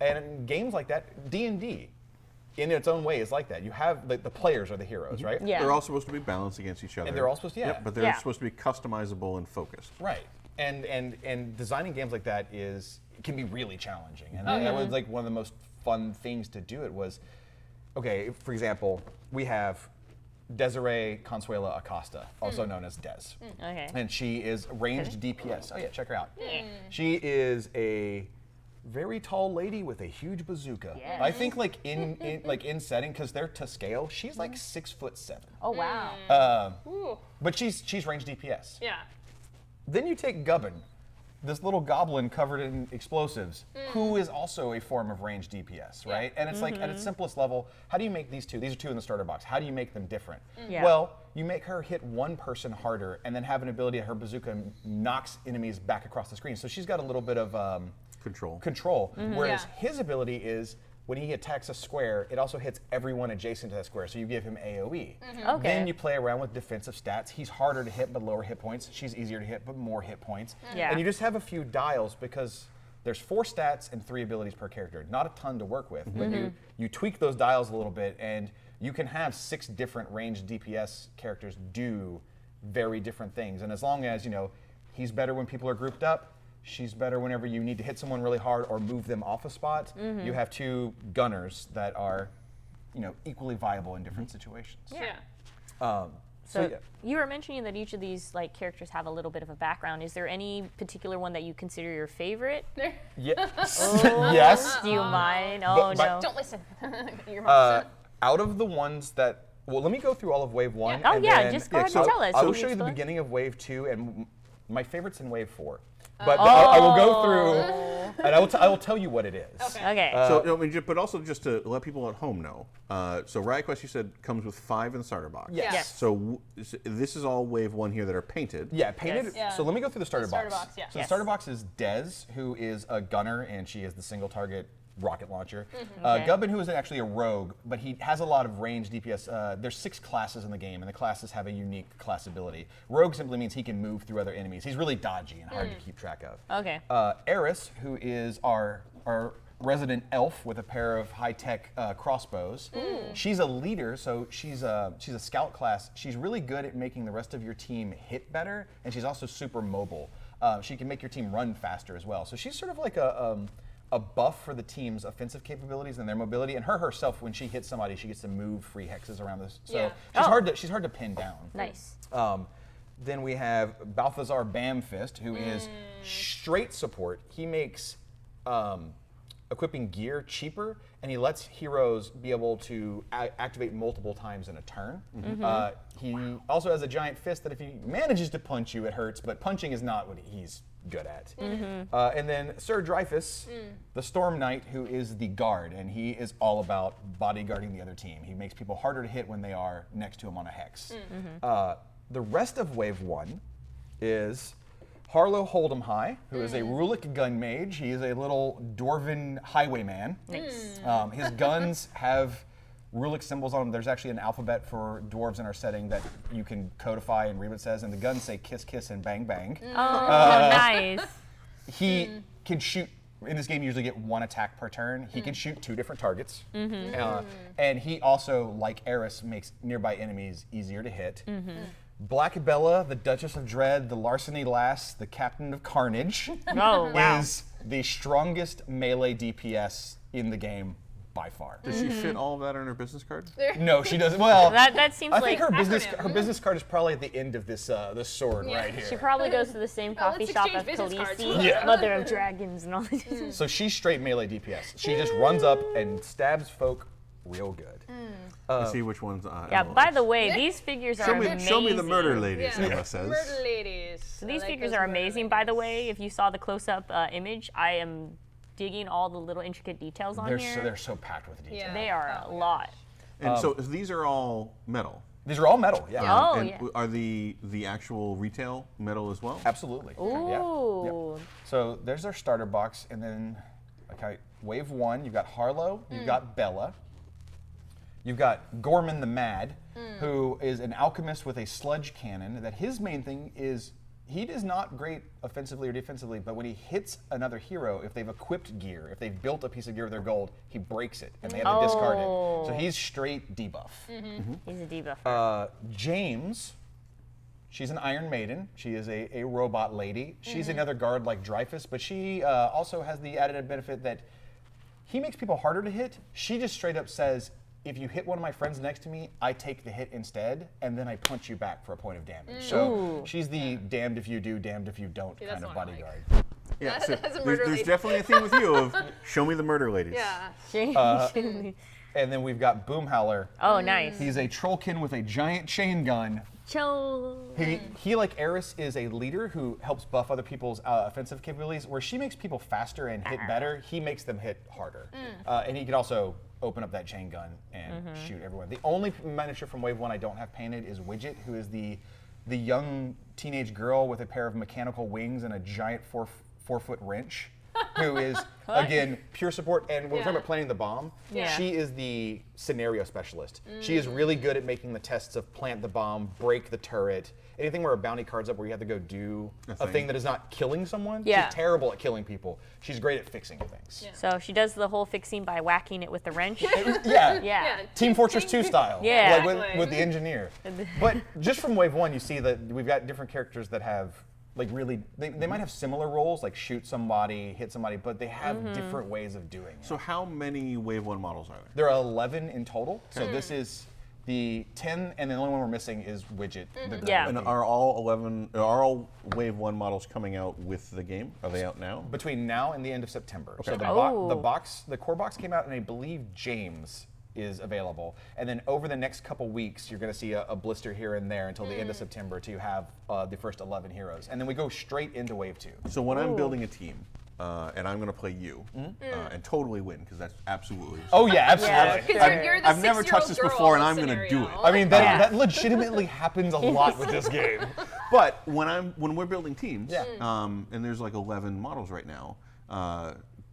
And in games like that, D&D, in its own way, is like that. You have the players are the heroes, right? Yeah. They're all supposed to be balanced against each other. And they're all supposed to, Yep, but they're Yeah. supposed to be customizable and focused. Right. And designing games like that can be really challenging. And that was like one of the most fun things to do. It was, okay, for example, we have Desiree Consuela Acosta, also known as Des. Okay. And she is ranged DPS. Oh yeah, check her out. She is a very tall lady with a huge bazooka. Yes. I think like in setting, because they're to scale, she's like 6'7". Oh wow. Ooh. But she's ranged DPS. Yeah. Then you take Gubbin, this little goblin covered in explosives, who is also a form of ranged DPS, right? And it's like at its simplest level, how do you make these 2? These are 2 in the starter box. How do you make them different? Yeah. Well, you make her hit one person harder, and then have an ability that her bazooka knocks enemies back across the screen. So she's got a little bit of Control. Whereas Yeah. his ability is when he attacks a square, it also hits everyone adjacent to that square, so you give him AoE. Okay. Then you play around with defensive stats. He's harder to hit but lower hit points. She's easier to hit but more hit points. Yeah. And you just have a few dials because there's 4 stats and 3 abilities per character. Not a ton to work with, but you tweak those dials a little bit, and you can have 6 different ranged DPS characters do very different things. And as long as, he's better when people are grouped up, she's better whenever you need to hit someone really hard or move them off a spot. You have 2 gunners that are, equally viable in different situations. Yeah. So yeah. you were mentioning that each of these characters have a little bit of a background. Is there any particular one that you consider your favorite? Yes. Oh, Yes. Do you mind? Oh but- no. Don't listen. Your mom's Out of the ones that, let me go through all of Wave 1. Yeah. Oh, and yeah, then- just go ahead so and tell us. I will Can you show you the explain? beginning of Wave 2, and my favorite's in Wave 4. But I will go through, and I will tell you what it is. Okay. Okay. But also just to let people at home know. So Riot Quest, you said, comes with 5 in the starter box. Yes. Yes. So this is all Wave 1 here that are painted. Yeah, painted. Yes. Yeah. So let me go through the starter starter box. box, yeah. So the Yes. starter box is Dez, who is a gunner, and she is the single target rocket launcher. Okay. Gubbin, who is actually a rogue, but he has a lot of range DPS. There's 6 classes in the game, and the classes have a unique class ability. Rogue simply means he can move through other enemies. He's really dodgy and hard to keep track of. Okay. Eris, who is our resident elf with a pair of high-tech crossbows. She's a leader, so she's a scout class. She's really good at making the rest of your team hit better, and she's also super mobile. She can make your team run faster as well. So she's sort of like a buff for the team's offensive capabilities and their mobility. And her herself, when she hits somebody, she gets to move free hexes around this. So Yeah. she's hard to pin down. Nice. Then we have Balthazar Bamfist, who is straight support. He makes equipping gear cheaper, and he lets heroes be able to activate multiple times in a turn. He also has a giant fist that if he manages to punch you, it hurts, but punching is not what he's good at. And then Sir Dreyfus, the Storm Knight, who is the guard, and he is all about bodyguarding the other team. He makes people harder to hit when they are next to him on a hex. The rest of Wave 1 is Harlow Hold'em High, who is a Rulik gun mage. He is a little dwarven highwayman. Nice. His guns have Rulik symbols on them. There's actually an alphabet for dwarves in our setting that you can codify and read what it says, and the guns say kiss, kiss, and bang, bang. Oh, nice. He can shoot, in this game you usually get 1 attack per turn. He can shoot 2 different targets. And he also, like Eris, makes nearby enemies easier to hit. Black Bella, the Duchess of Dread, the Larceny Lass, the Captain of Carnage, Oh, wow. is the strongest melee DPS in the game by far. Does she fit all of that on her business card? No, she doesn't. Well, That seems I like think her business card is probably at the end of this this sword right here. she probably goes to the same coffee let's shop exchange as business cards. Khaleesi, Yeah. Mother of Dragons, and all this. So she's straight melee DPS. She just runs up and stabs folk real good. Let's see which ones. Yeah. By the way, these figures are amazing. Show me the murder ladies, Emma says. Murder ladies. So these figures are amazing. By the way, if you saw the close-up image, I am digging all the little intricate details on here. They're so packed with detail. Yeah. They are a lot. And so these are all metal. These are all metal. Yeah. Oh, and yeah. are the actual retail metal as well? Absolutely. Ooh. Yep. So there's our starter box, and then okay, Wave 1, you've got Harlow, you've got Bella. You've got Gorman the Mad, who is an alchemist with a sludge cannon. That his main thing is he is not great offensively or defensively, but when he hits another hero, if they've equipped gear, if they've built a piece of gear with their gold, he breaks it and they have to discard it. So he's straight debuff. He's a debuff. James, she's an Iron Maiden. She is a robot lady. She's another guard like Dreyfus, but she also has the added benefit that he makes people harder to hit. She just straight up says, if you hit one of my friends next to me, I take the hit instead, and then I punch you back for a point of damage. So she's the damned if you do, damned if you don't kind of that's what I like. bodyguard. Yeah, so That's a murder there's lady. definitely a thing with you of show me the murder ladies. Yeah. And then we've got Boomhowler. Oh, nice. He's a trollkin with a giant chain gun. Cho. He, like Eris, is a leader who helps buff other people's offensive capabilities. Where she makes people faster and hit better, he makes them hit harder. And he can also open up that chain gun and shoot everyone. The only miniature from Wave 1 I don't have painted is Widget, who is the young teenage girl with a pair of mechanical wings and a giant 4-foot wrench, who is, again, pure support. And when we're talking about planting the bomb, Yeah. she is the scenario specialist. She is really good at making the tests of plant the bomb, break the turret, anything where a bounty card's up where you have to go do a thing that is not killing someone. Yeah. She's terrible at killing people. She's great at fixing things. So she does the whole fixing by whacking it with the wrench. Yeah. Yeah. Team Fortress 2 style. Yeah. Like with the engineer. But just from Wave 1, you see that we've got different characters that have, like, really, they might have similar roles, like shoot somebody, hit somebody, but they have different ways of doing it. So how many Wave 1 models are there? There are 11 in total. So this is the 10, and the only one we're missing is Widget. the girl Yeah. with And the- are all Wave 1 models coming out with the game? Are they out now? between now and the end of September. So Okay. the core box came out, and I believe James is available. And then over the next couple weeks, you're going to see a blister here and there until the end of September to have the first 11 heroes. And then we go straight into Wave 2. So when I'm building a team, and I'm going to play you, and totally win, because that's absolutely. Oh, yeah, absolutely. Because you're the I've never touched this 6-year-old before, and girl I'm going to do scenario. it. I mean, that legitimately happens a lot with this game. But when we're building teams, Yeah. and there's like 11 models right now,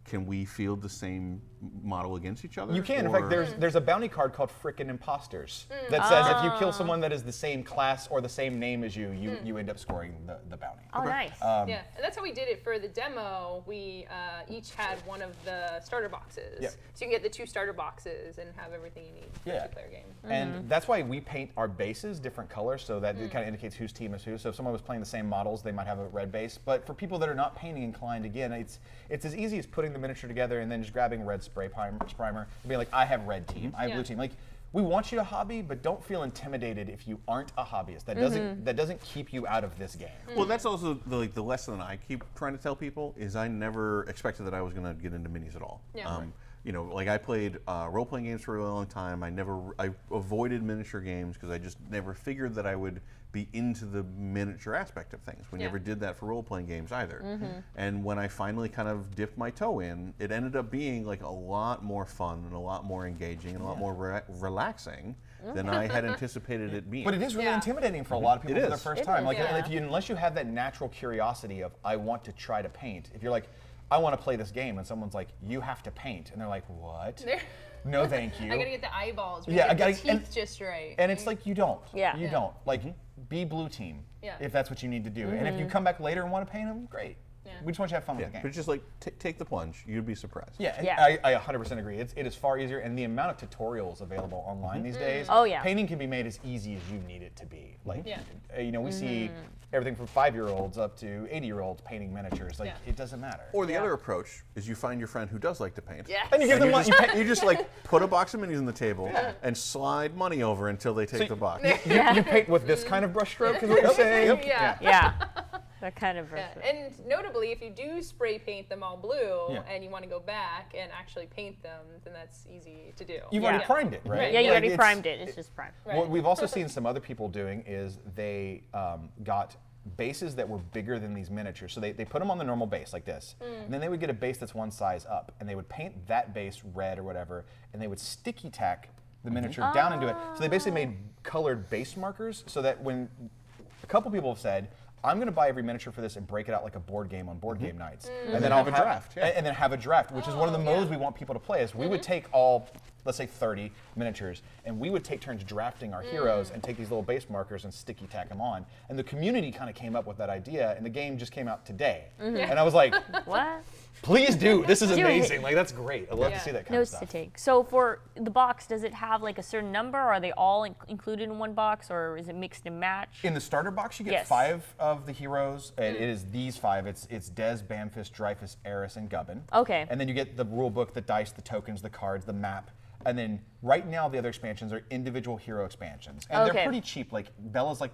can we field the same model against each other? You can. In or- fact, there's a bounty card called Frickin' Imposters that says if you kill someone that is the same class or the same name as you, you end up scoring the bounty. Oh, nice. Yeah, and that's how we did it for the demo. We each had one of the starter boxes. Yep. So you can get the 2 starter boxes and have everything you need for Yeah. a 2-player game. And that's why we paint our bases different colors, so that it kind of indicates whose team is who. So if someone was playing the same models, they might have a red base. But for people that are not painting inclined, again, it's as easy as putting the miniature together and then just grabbing red spray primer and being like, I have red team, I have blue team. Like, we want you to hobby, but don't feel intimidated if you aren't a hobbyist. That doesn't keep you out of this game. Well, that's also the lesson I keep trying to tell people is I never expected that I was going to get into minis at all. Yeah. you know, like I played role-playing games for a really long time. I avoided miniature games because I just never figured that I would be into the miniature aspect of things. We never did that for role-playing games either. And when I finally kind of dipped my toe in, it ended up being like a lot more fun and a lot more engaging and a lot more relaxing than I had anticipated it being. But it is really intimidating for a lot of people for the first time. Like, unless you have that natural curiosity of, I want to try to paint. If you're like, I want to play this game, and someone's like, you have to paint, and they're like, what? No, thank you. I gotta get the eyeballs. Yeah, I gotta get the teeth just right. And it's like, you don't. Yeah. You don't. Like, be blue team if that's what you need to do. And if you come back later and want to paint them, great. We just want you to have fun with the game. But just like take the plunge, you'd be surprised. I 100% agree. It is far easier, and the amount of tutorials available online these days. Painting can be made as easy as you need it to be. Like, you know, we see everything from 5-year-olds up to 80-year-olds painting miniatures. Like, it doesn't matter. Or the other approach is you find your friend who does like to paint. And you give them money. You just like put a box of minis on the table and slide money over until they take the box. You paint with this kind of brushstroke, is what you're saying? That kind of And notably, if you do spray paint them all blue and you want to go back and actually paint them, then that's easy to do. You've already primed it, right? Yeah, you already primed it. It's just primed. What we've also seen some other people doing is they got bases that were bigger than these miniatures. So they put them on the normal base like this. And then they would get a base that's one size up. And they would paint that base red or whatever. And they would sticky tack the miniature down into it. So they basically made colored base markers so that when a couple people have said, I'm going to buy every miniature for this and break it out like a board game on board game nights. And then I'll have a draft. And then have a draft, which is one of the modes we want people to play. Is we would take all, let's say 30 miniatures, and we would take turns drafting our heroes and take these little base markers and sticky tack them on. And the community kind of came up with that idea, and the game just came out today. And I was like, what? Please do. This is amazing. Like, that's great. I love to see that kind of stuff. Notes to take. So for the box, does it have like a certain number? Are they all included in one box, or is it mixed and matched? In the starter box, you get 5 of the heroes, and it is these 5. It's Des, Bamfist, Dreyfus, Eris, and Gubbin. Okay. And then you get the rule book, the dice, the tokens, the cards, the map. And then right now, the other expansions are individual hero expansions. And they're pretty cheap. Like, Bella's like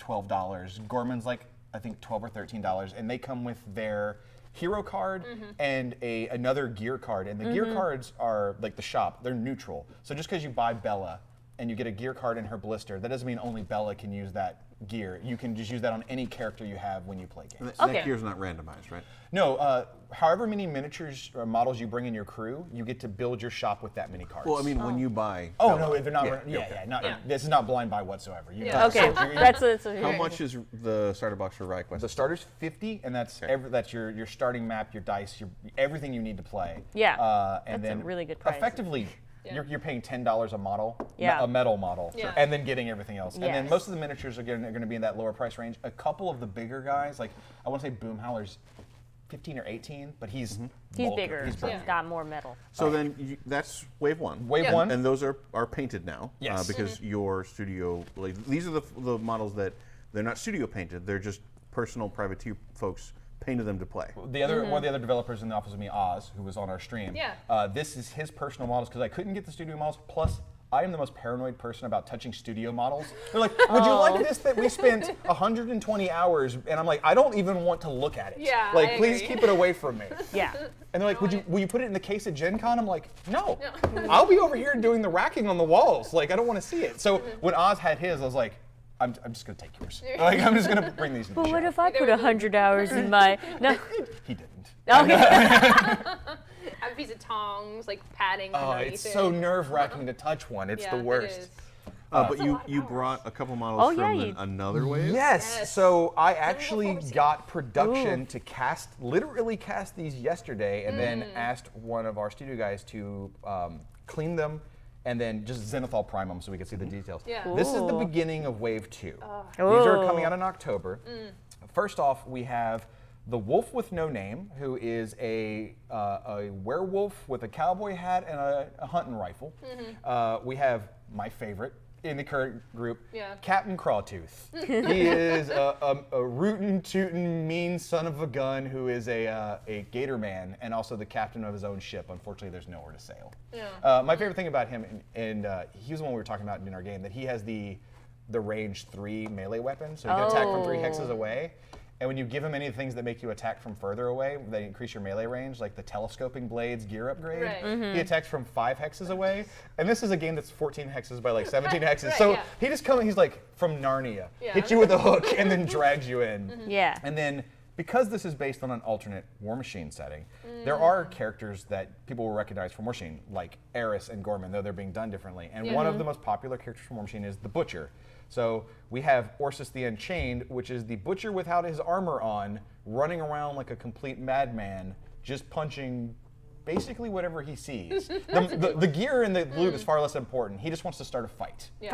$12. Gorman's like, I think, $12 or $13. And they come with their hero card and another gear card. And the gear cards are like the shop. They're neutral. So just because you buy Bella and you get a gear card in her blister, that doesn't mean only Bella can use that gear. You can just use that on any character you have when you play games. And that gear's not randomized, right? No, however many miniatures or models you bring in your crew, you get to build your shop with that many cards. Well, I mean, when you buy... Oh, no, they're not... This is not blind buy whatsoever. Okay, that's How much is the starter box for Riot Quest? The starter's $50, and that's that's your starting map, your dice, everything you need to play. Yeah, and that's then a really good price. Effectively, you're paying $10 a model, a metal model, and then getting everything else. And then most of the miniatures are going to be in that lower price range. A couple of the bigger guys, like I want to say Boomhowler's 15 or 18, but he's bigger. He's got more metal. So then that's wave 1. Wave 1. And those are painted now. Yes. Because your studio, like these are the models that they're not studio painted. They're just personal privateer folks painted them to play. The other one of the other developers in the office with me, Oz, who was on our stream. This is his personal models because I couldn't get the studio models. Plus, I am the most paranoid person about touching studio models. They're like, would you like this that we spent 120 hours? And I'm like, I don't even want to look at it. Yeah, like, please keep it away from me. Yeah. And they're like, will you put it in the case at Gen Con? I'm like, no. I'll be over here doing the racking on the walls. Like, I don't want to see it. So when Oz had his, I was like, I'm just going to take yours. Like, I'm just going to bring these to the But show. what if I put 100 hours in my... No. He didn't. Okay. Have a piece of tongs, like padding underneath it's so nerve-wracking to touch one. It's the worst. It is. But you brought a couple models from another wave? Yes. So I actually got production to literally cast these yesterday, and then asked one of our studio guys to clean them and then just zenithal prime them so we could see the details. This is the beginning of wave 2. These are coming out in October. First off, we have the Wolf with No Name, who is a werewolf with a cowboy hat and a hunting rifle. We have my favorite in the current group, Captain Crawtooth. He is a rootin' tootin' mean son of a gun who is a gator man and also the captain of his own ship. Unfortunately, there's nowhere to sail. My favorite thing about him, and he was the one we were talking about in our game, that he has the range 3 melee weapon, so he can attack from 3 hexes away. And when you give him any things that make you attack from further away, they increase your melee range, like the telescoping blades gear upgrade. Right. He attacks from 5 hexes away. And this is a game that's 14 hexes by like 17 hexes. So he just comes, he's like from Narnia, hits you with a hook and then drags you in. Yeah. And then because this is based on an alternate War Machine setting, there are characters that people will recognize from War Machine, like Eris and Gorman, though they're being done differently. And one of the most popular characters from War Machine is the Butcher. So we have Orsus the Unchained, which is the Butcher without his armor on, running around like a complete madman, just punching basically whatever he sees. The gear and the loot is far less important. He just wants to start a fight. Yeah.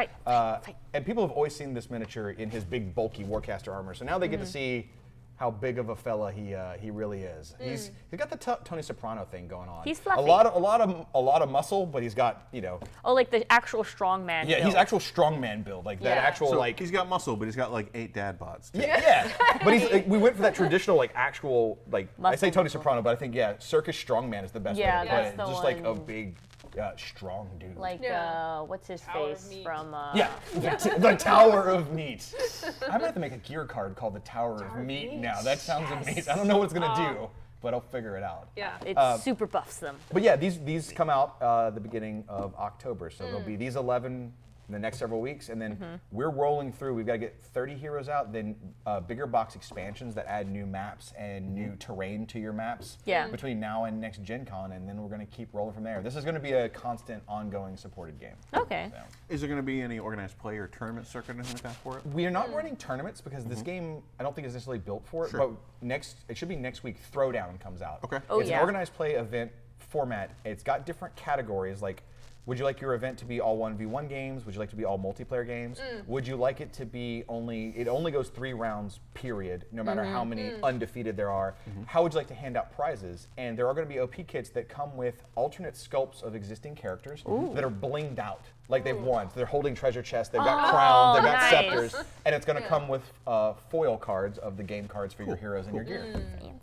Fight. And people have always seen this miniature in his big, bulky Warcaster armor. So now they get to see how big of a fella he really is. He's got the Tony Soprano thing going on. He's fluffy. A lot of muscle, but he's got Oh, like the actual strongman. Yeah, build. he's actual strongman build, like that actual So like. he's got muscle, but he's got like 8 dad bods. Too. Yeah, but he's we went for that traditional like actual like I say Muscle Tony muscle. Soprano, but I think circus strongman is the best Yeah, way to put that's it. the Just like a one. big, strong dude. Like what's his Tower of face Meat. from? the Tower of Meat. I'm gonna have to make a gear card called the Tower of Meat now. That sounds amazing. I don't know what it's gonna do, but I'll figure it out. Yeah. It super buffs them. But yeah, these come out the beginning of October, so there'll be these 11 in the next several weeks, and then we're rolling through. We've got to get 30 heroes out, then bigger box expansions that add new maps and new terrain to your maps between now and next Gen Con, and then we're going to keep rolling from there. This is going to be a constant, ongoing, supported game. Okay. So. Is there going to be any organized play or tournament circuit or anything like that for it? We are not running tournaments because this game, I don't think is necessarily built for it, but it should be next week, Throwdown comes out. Okay. Oh, It's yeah. an organized play event format. It's got different categories like, would you like your event to be all 1v1 games? Would you like to be all multiplayer games? Would you like it to be it only goes 3 rounds, period, no matter how many undefeated there are? How would you like to hand out prizes? And there are going to be OP kits that come with alternate sculpts of existing characters that are blinged out, like they've won. So they're holding treasure chests, they've got crowns, they've got nice. scepters, and it's going to come with foil cards of the game cards for your heroes and your gear.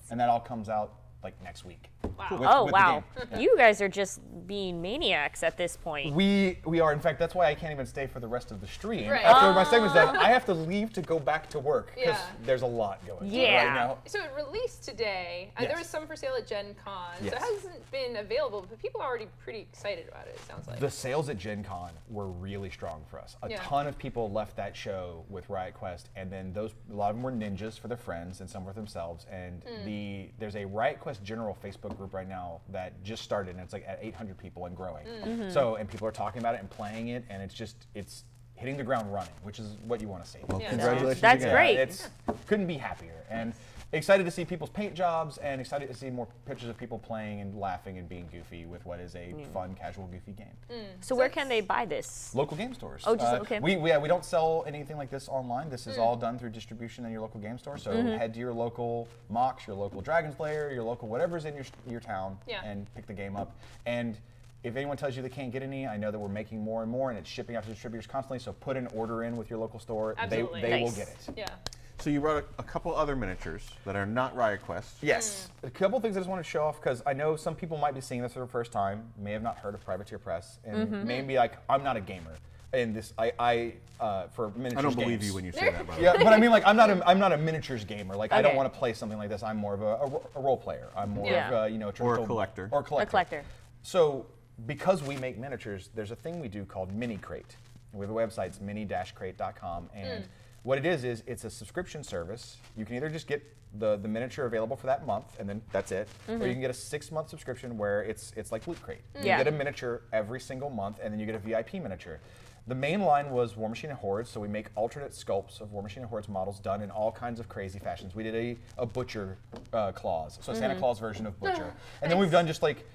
And that all comes out like next week. Wow. with Oh the wow. game. You guys are just being maniacs at this point. We are. In fact, that's why I can't even stay for the rest of the stream. Right. After my segment's done, I have to leave to go back to work because Yeah. there's a lot going on Yeah. right now. So it released today. Yes. There was some for sale at Gen Con. So Yes. it hasn't been available, but people are already pretty excited about it sounds like. The sales at Gen Con were really strong for us. A ton of people left that show with Riot Quest, and then a lot of them were ninjas for their friends and some for themselves. And there's a Riot Quest general Facebook group right now that just started, and it's like at 800 people and growing. So, and people are talking about it and playing it, and it's hitting the ground running, which is what you want to see. Well, Yeah. congratulations That's again. great. Couldn't be happier, and excited to see people's paint jobs, and excited to see more pictures of people playing and laughing and being goofy with what is a fun, casual, goofy game. So where can they buy this? Local game stores. Oh, just okay. We don't sell anything like this online. This is all done through distribution in your local game store. So head to your local Mox, your local Dragon Slayer, your local whatever's in your town, and pick the game up. And if anyone tells you they can't get any, I know that we're making more and more, and it's shipping out to distributors constantly. So put an order in with your local store. Absolutely. They will Nice. get it. Yeah. So you brought a couple other miniatures that are not Riot Quest. Yes. A couple things I just want to show off because I know some people might be seeing this for the first time, may have not heard of Privateer Press, and may be like, I'm not a gamer. And this, for miniatures I don't believe games- you when you say that, by the way. Yeah, but I mean, like, I'm not a miniatures gamer. Like, I don't Okay. want to play something like this. I'm more of a role player. I'm more Yeah. of a, a Or a traditional- collector. Or collector. A collector. So, because we make miniatures, there's a thing we do called Mini Crate. We have a website, it's mini-crate.com, and what it is it's a subscription service. You can either just get the miniature available for that month, and then that's it, or you can get a 6-month subscription where it's like Loot Crate. You Yeah. get a miniature every single month, and then you get a VIP miniature. The main line was War Machine and Hordes, so we make alternate sculpts of War Machine and Hordes models done in all kinds of crazy fashions. We did a Butcher Claus, so Santa Claus version of Butcher. And then we've done just like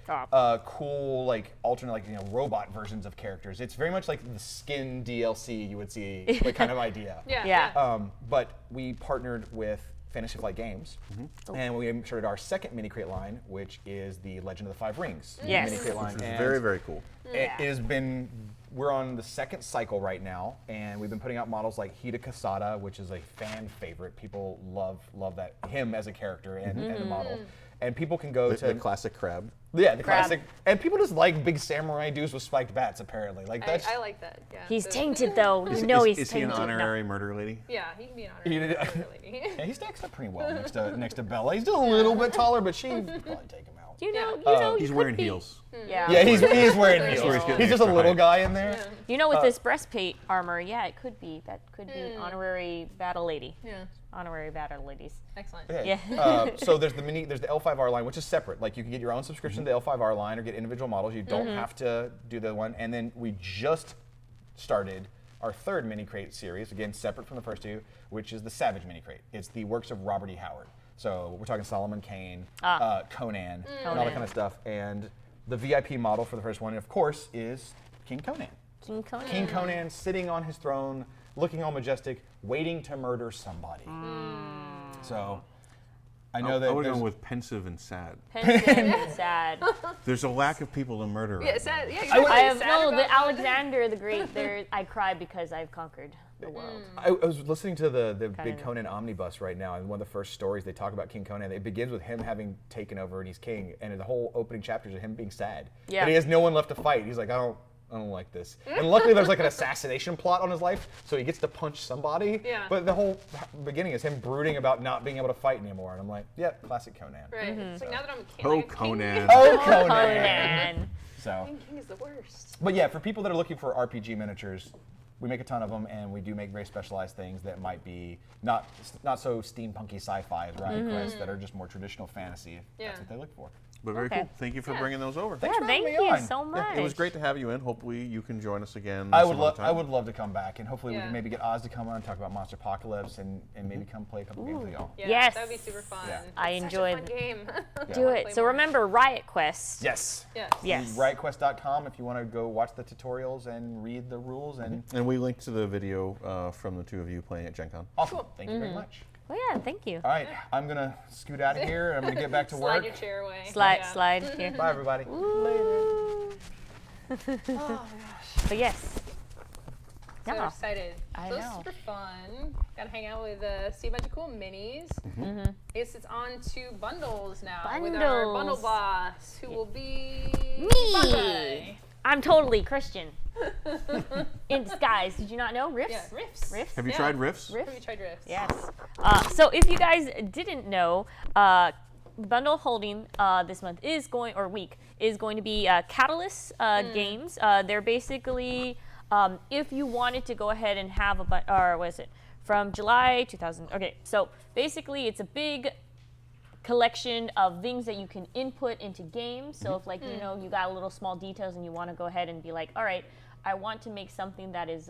cool, like alternate, like, robot versions of characters. It's very much like the skin DLC you would see, like kind of idea. Yeah. But we partnered with Fantasy Flight Games, and we started our second mini crate line, which is the Legend of the Five Rings Yes. mini crate line. Which is And very, very cool. it has been, we're on the second cycle right now, and we've been putting out models like Hida Kasada, which is a fan favorite. People love him as a character and the model. and people can go to The classic crab. Yeah, the Crab. classic. And people just like big samurai dudes with spiked bats, apparently. Like that's. I like that. Yeah. He's So- tainted though. Is, You know is, he's is he an tainted. No. honorary murder lady? Yeah, he can be an He honorary did- lady. Yeah, he stacks up pretty well next to Bella. He's just a little bit taller, but she probably take him out. You know, Yeah. you know, He's you wearing could be- heels. Yeah. Yeah, he is wearing where he's heels. getting He's just a extra little height. guy in there. You know, with this breastplate armor, yeah, it could be. That could be honorary battle lady. Yeah. Honorary battle ladies. Excellent. Yeah. So there's the L5R line, which is separate. Like you can get your own subscription to the L5R line or get individual models. You don't have to do the one. And then we just started our third mini crate series, again separate from the first two, which is the Savage mini crate. It's the works of Robert E. Howard. So we're talking Solomon Kane, Conan, and all that kind of stuff. And the VIP model for the first one, of course, is King Conan. King Conan. King Conan sitting on his throne, looking all majestic, waiting to murder somebody. So I know that I would there's- go with pensive and sad. Pensive and sad. There's a lack of people to murder. Yeah, right sad. now. Yeah, exactly. I have Sad no, about the that. Alexander the Great. There, I cry because I've conquered the world. I was listening to the big of. Conan omnibus right now, and one of the first stories they talk about King Conan, it begins with him having taken over and he's king, and the whole opening chapters of him being sad. Yeah. And he has no one left to fight. He's like, I don't like this. And luckily there's like an assassination plot on his life, so he gets to punch somebody. Yeah. But the whole beginning is him brooding about not being able to fight anymore, and I'm like, yeah, classic Conan. Right. It's like now that I'm king. Oh, like, Conan. Oh, Conan. Conan. So. King is the worst. But yeah, for people that are looking for RPG miniatures, we make a ton of them, and we do make very specialized things that might be not so steampunky sci-fi as Riot Quest, that are just more traditional fantasy. If Yeah. That's what they look for. But very Okay. cool. Thank you for bringing those over. Thanks Yeah, for thank having me you on. so much. It was great to have you in. Hopefully you can join us again. I some would other time. love to come back, and hopefully we Yeah. can maybe get Oz to come on and talk about Monster Apocalypse, and maybe come play a couple games with y'all. Yeah, Yes. That would be super fun. Yeah. I It's enjoyed such a fun game. Do Play it. So more. remember Riot Quest. Yes. Yes. Yes. Riotquest.com if you want to go watch the tutorials and read the rules, and And we linked to the video from the two of you playing at Gen Con. awesome. Thank you very much. Well, yeah. Thank you. All right, I'm gonna scoot out of here. I'm gonna get back to Slide work. your chair away. Slide, Yeah. slide here. Bye, everybody. But yes. So No. excited. I so it's know. super fun. Got to hang out with, see a bunch of cool minis. I guess it's on to bundles now with our bundle Bundles. boss, who will be Me. Bonsai. I'm totally Christian. In disguise. Did you not know? Riffs? Yeah, Riffs. Riffs? Have you Yeah. tried Riffs? Riff? Have you tried Riffs? Yes. So if you guys didn't know, bundle holding this month is going, or week, is going to be Catalyst games. They're basically, if you wanted to go ahead and have or what is it, from July 2000. Okay, so basically it's a big collection of things that you can input into games. So if like, you know, you got little small details and you want to go ahead and be like, all right, I want to make something that is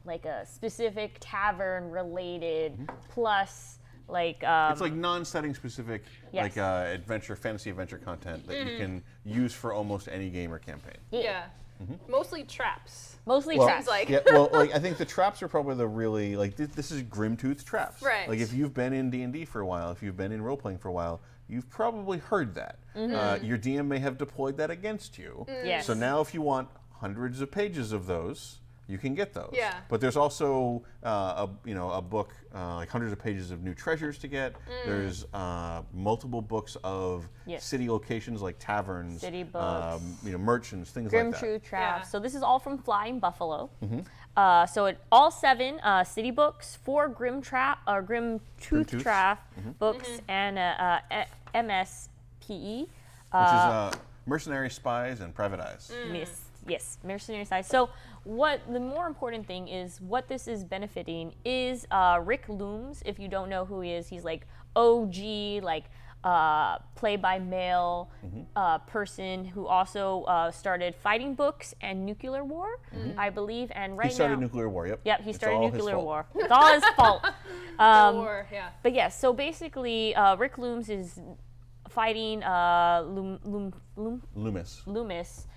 like a specific tavern related plus like It's like non-setting specific, Yes. like fantasy adventure content that you can use for almost any game or campaign. Yeah. Mostly traps. mostly Well, traps. like- yeah, well, like I think the traps are probably the really like this is Grimtooth traps. Right. Like if you've been in D&D for a while, if you've been in role playing for a while, you've probably heard that. Your DM may have deployed that against you. Yes. So now, if you want hundreds of pages of those, you can get those. Yeah. But there's also a book like hundreds of pages of new treasures to get. There's multiple books of Yes. city locations like taverns, City books. merchants, things Grim like that. True Traps. Yeah. So this is all from Flying Buffalo. So all 7 city books, 4 Grim Tooth. Tooth Trap books, and MSPE. Which is Mercenary Spies and Private Eyes. Yes, mercenary size. So what the more important thing is, what this is benefiting is Rick Looms. If you don't know who he is, he's like OG, like play-by-mail person who also started Fighting Books and Nuclear War, I believe. And right He started now, Nuclear War, yep. Yep, he It's started all his Nuclear fault. War. It's all his fault. Or, yeah. But yes, so basically, Rick Looms is fighting Loomis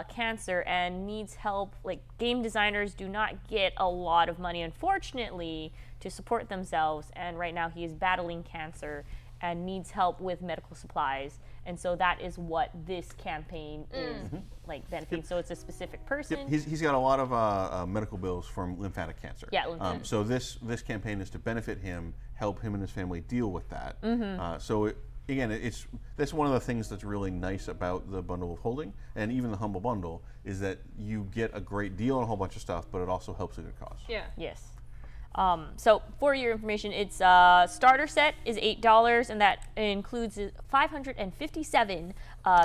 cancer and needs help. Like, game designers do not get a lot of money, unfortunately, to support themselves. And right now he is battling cancer and needs help with medical supplies. And so that is what this campaign is like benefiting. So it's a specific person. Yep, he's got a lot of medical bills from lymphatic cancer. Yeah, lymphatic. So this campaign is to benefit him, help him and his family deal with that. So again, that's one of the things that's really nice about the bundle of holding, and even the humble bundle, is that you get a great deal on a whole bunch of stuff, but it also helps a good cause. Yeah. Yes. So for your information, its starter set is $8, and that includes 557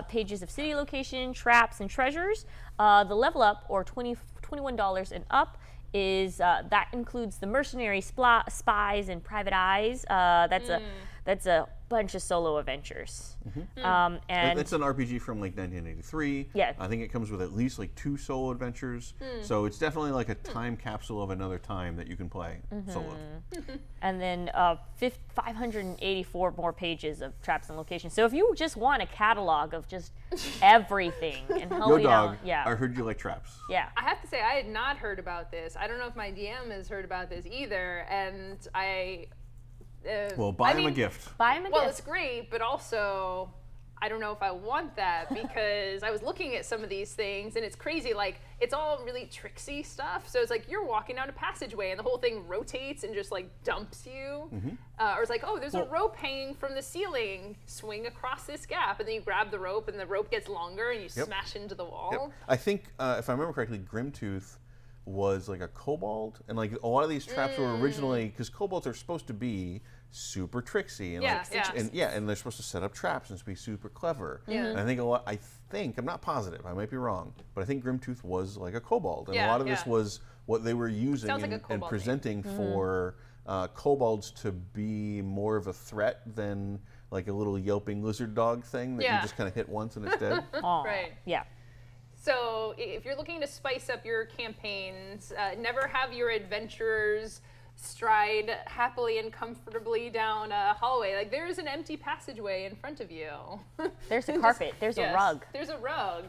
pages of city location, traps, and treasures. The level up, or $21 and up, is that includes the mercenary spies and private eyes. That's a bunch of solo adventures. And it's an RPG from like 1983. Yeah. I think it comes with at least like 2 solo adventures. So it's definitely like a time capsule of another time that you can play solo. and then 584 more pages of traps and locations. So if you just want a catalog of just everything and Yo dog, yeah. I heard you like traps. Yeah. I have to say, I had not heard about this. I don't know if my DM has heard about this either, and Well, buy him a gift. Buy him a well, gift. it's great, but also I don't know if I want that because I was looking at some of these things and it's crazy. Like, it's all really tricksy stuff. So it's like you're walking down a passageway and the whole thing rotates and just like dumps you. Or it's like, oh, there's a rope hanging from the ceiling. Swing across this gap, and then you grab the rope and the rope gets longer and you smash into the wall. Yep. I think, if I remember correctly, Grimtooth was like a kobold, and like a lot of these traps were originally, because kobolds are supposed to be super tricksy and and they're supposed to set up traps and be super clever. And I think I'm not positive, I might be wrong, but I think Grimtooth was like a kobold, and a lot of this was what they were using and presenting for kobolds to be more of a threat than like a little yelping lizard dog thing that you just kind of hit once and it's dead. Right. Yeah. So if you're looking to spice up your campaigns, never have your adventurers stride happily and comfortably down a hallway. Like, there's an empty passageway in front of you. There's a carpet. There's a rug. There's a rug.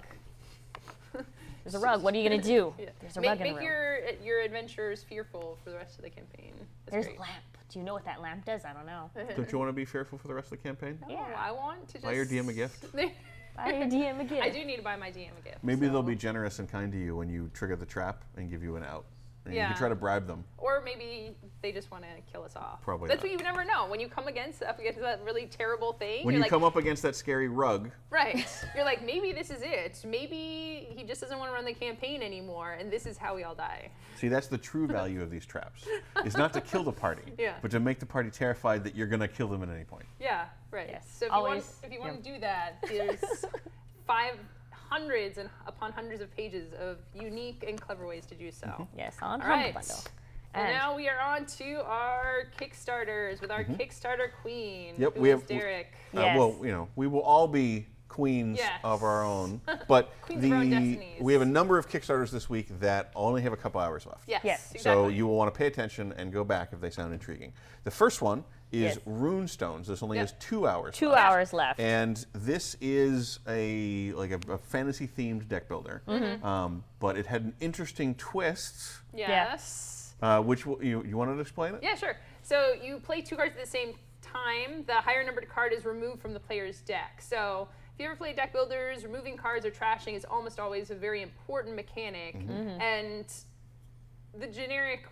There's a rug. What are you going to do? There's a rug in the room. Make your adventurers fearful for the rest of the campaign. There's a lamp. Do you know what that lamp does? I don't know. Don't you want to be fearful for the rest of the campaign? No, I want to just... Buy your DM a gift. Buy your DM a gift. I do need to buy my DM a gift. Maybe they'll be generous and kind to you when you trigger the trap and give you an out. And you can try to bribe them. Or maybe they just want to kill us off. Probably That's not. what you never know. When you come up against that really terrible thing, When you're you like, come up against that scary rug, right, you're like, maybe this is it. Maybe he just doesn't want to run the campaign anymore, and this is how we all die. see, that's the true value of these traps. It's not to kill the party, but to make the party terrified that you're going to kill them at any point. Yeah, right. Yes. So if you want to do that, there's hundreds and upon hundreds of pages of unique and clever ways to do so. Yes, on All Humble right. Bundle. Well, And now we are on to our Kickstarters with our Kickstarter queen. Yep, who we is have- Derek. Yes. Well, we will all be queens of our own, but Queens of our own destinies. we have a number of Kickstarters this week that only have a couple hours left. Yes, Yes. exactly. So you will want to pay attention and go back if they sound intriguing. The first one is Runestones. This only has 2 hours. 2 hours left. And this is a fantasy themed deck builder, but it had an interesting twist. Yes. Which you wanted to explain it? Yeah, sure. So you play 2 cards at the same time. The higher numbered card is removed from the player's deck. So if you ever play deck builders, removing cards or trashing is almost always a very important mechanic. And the generic,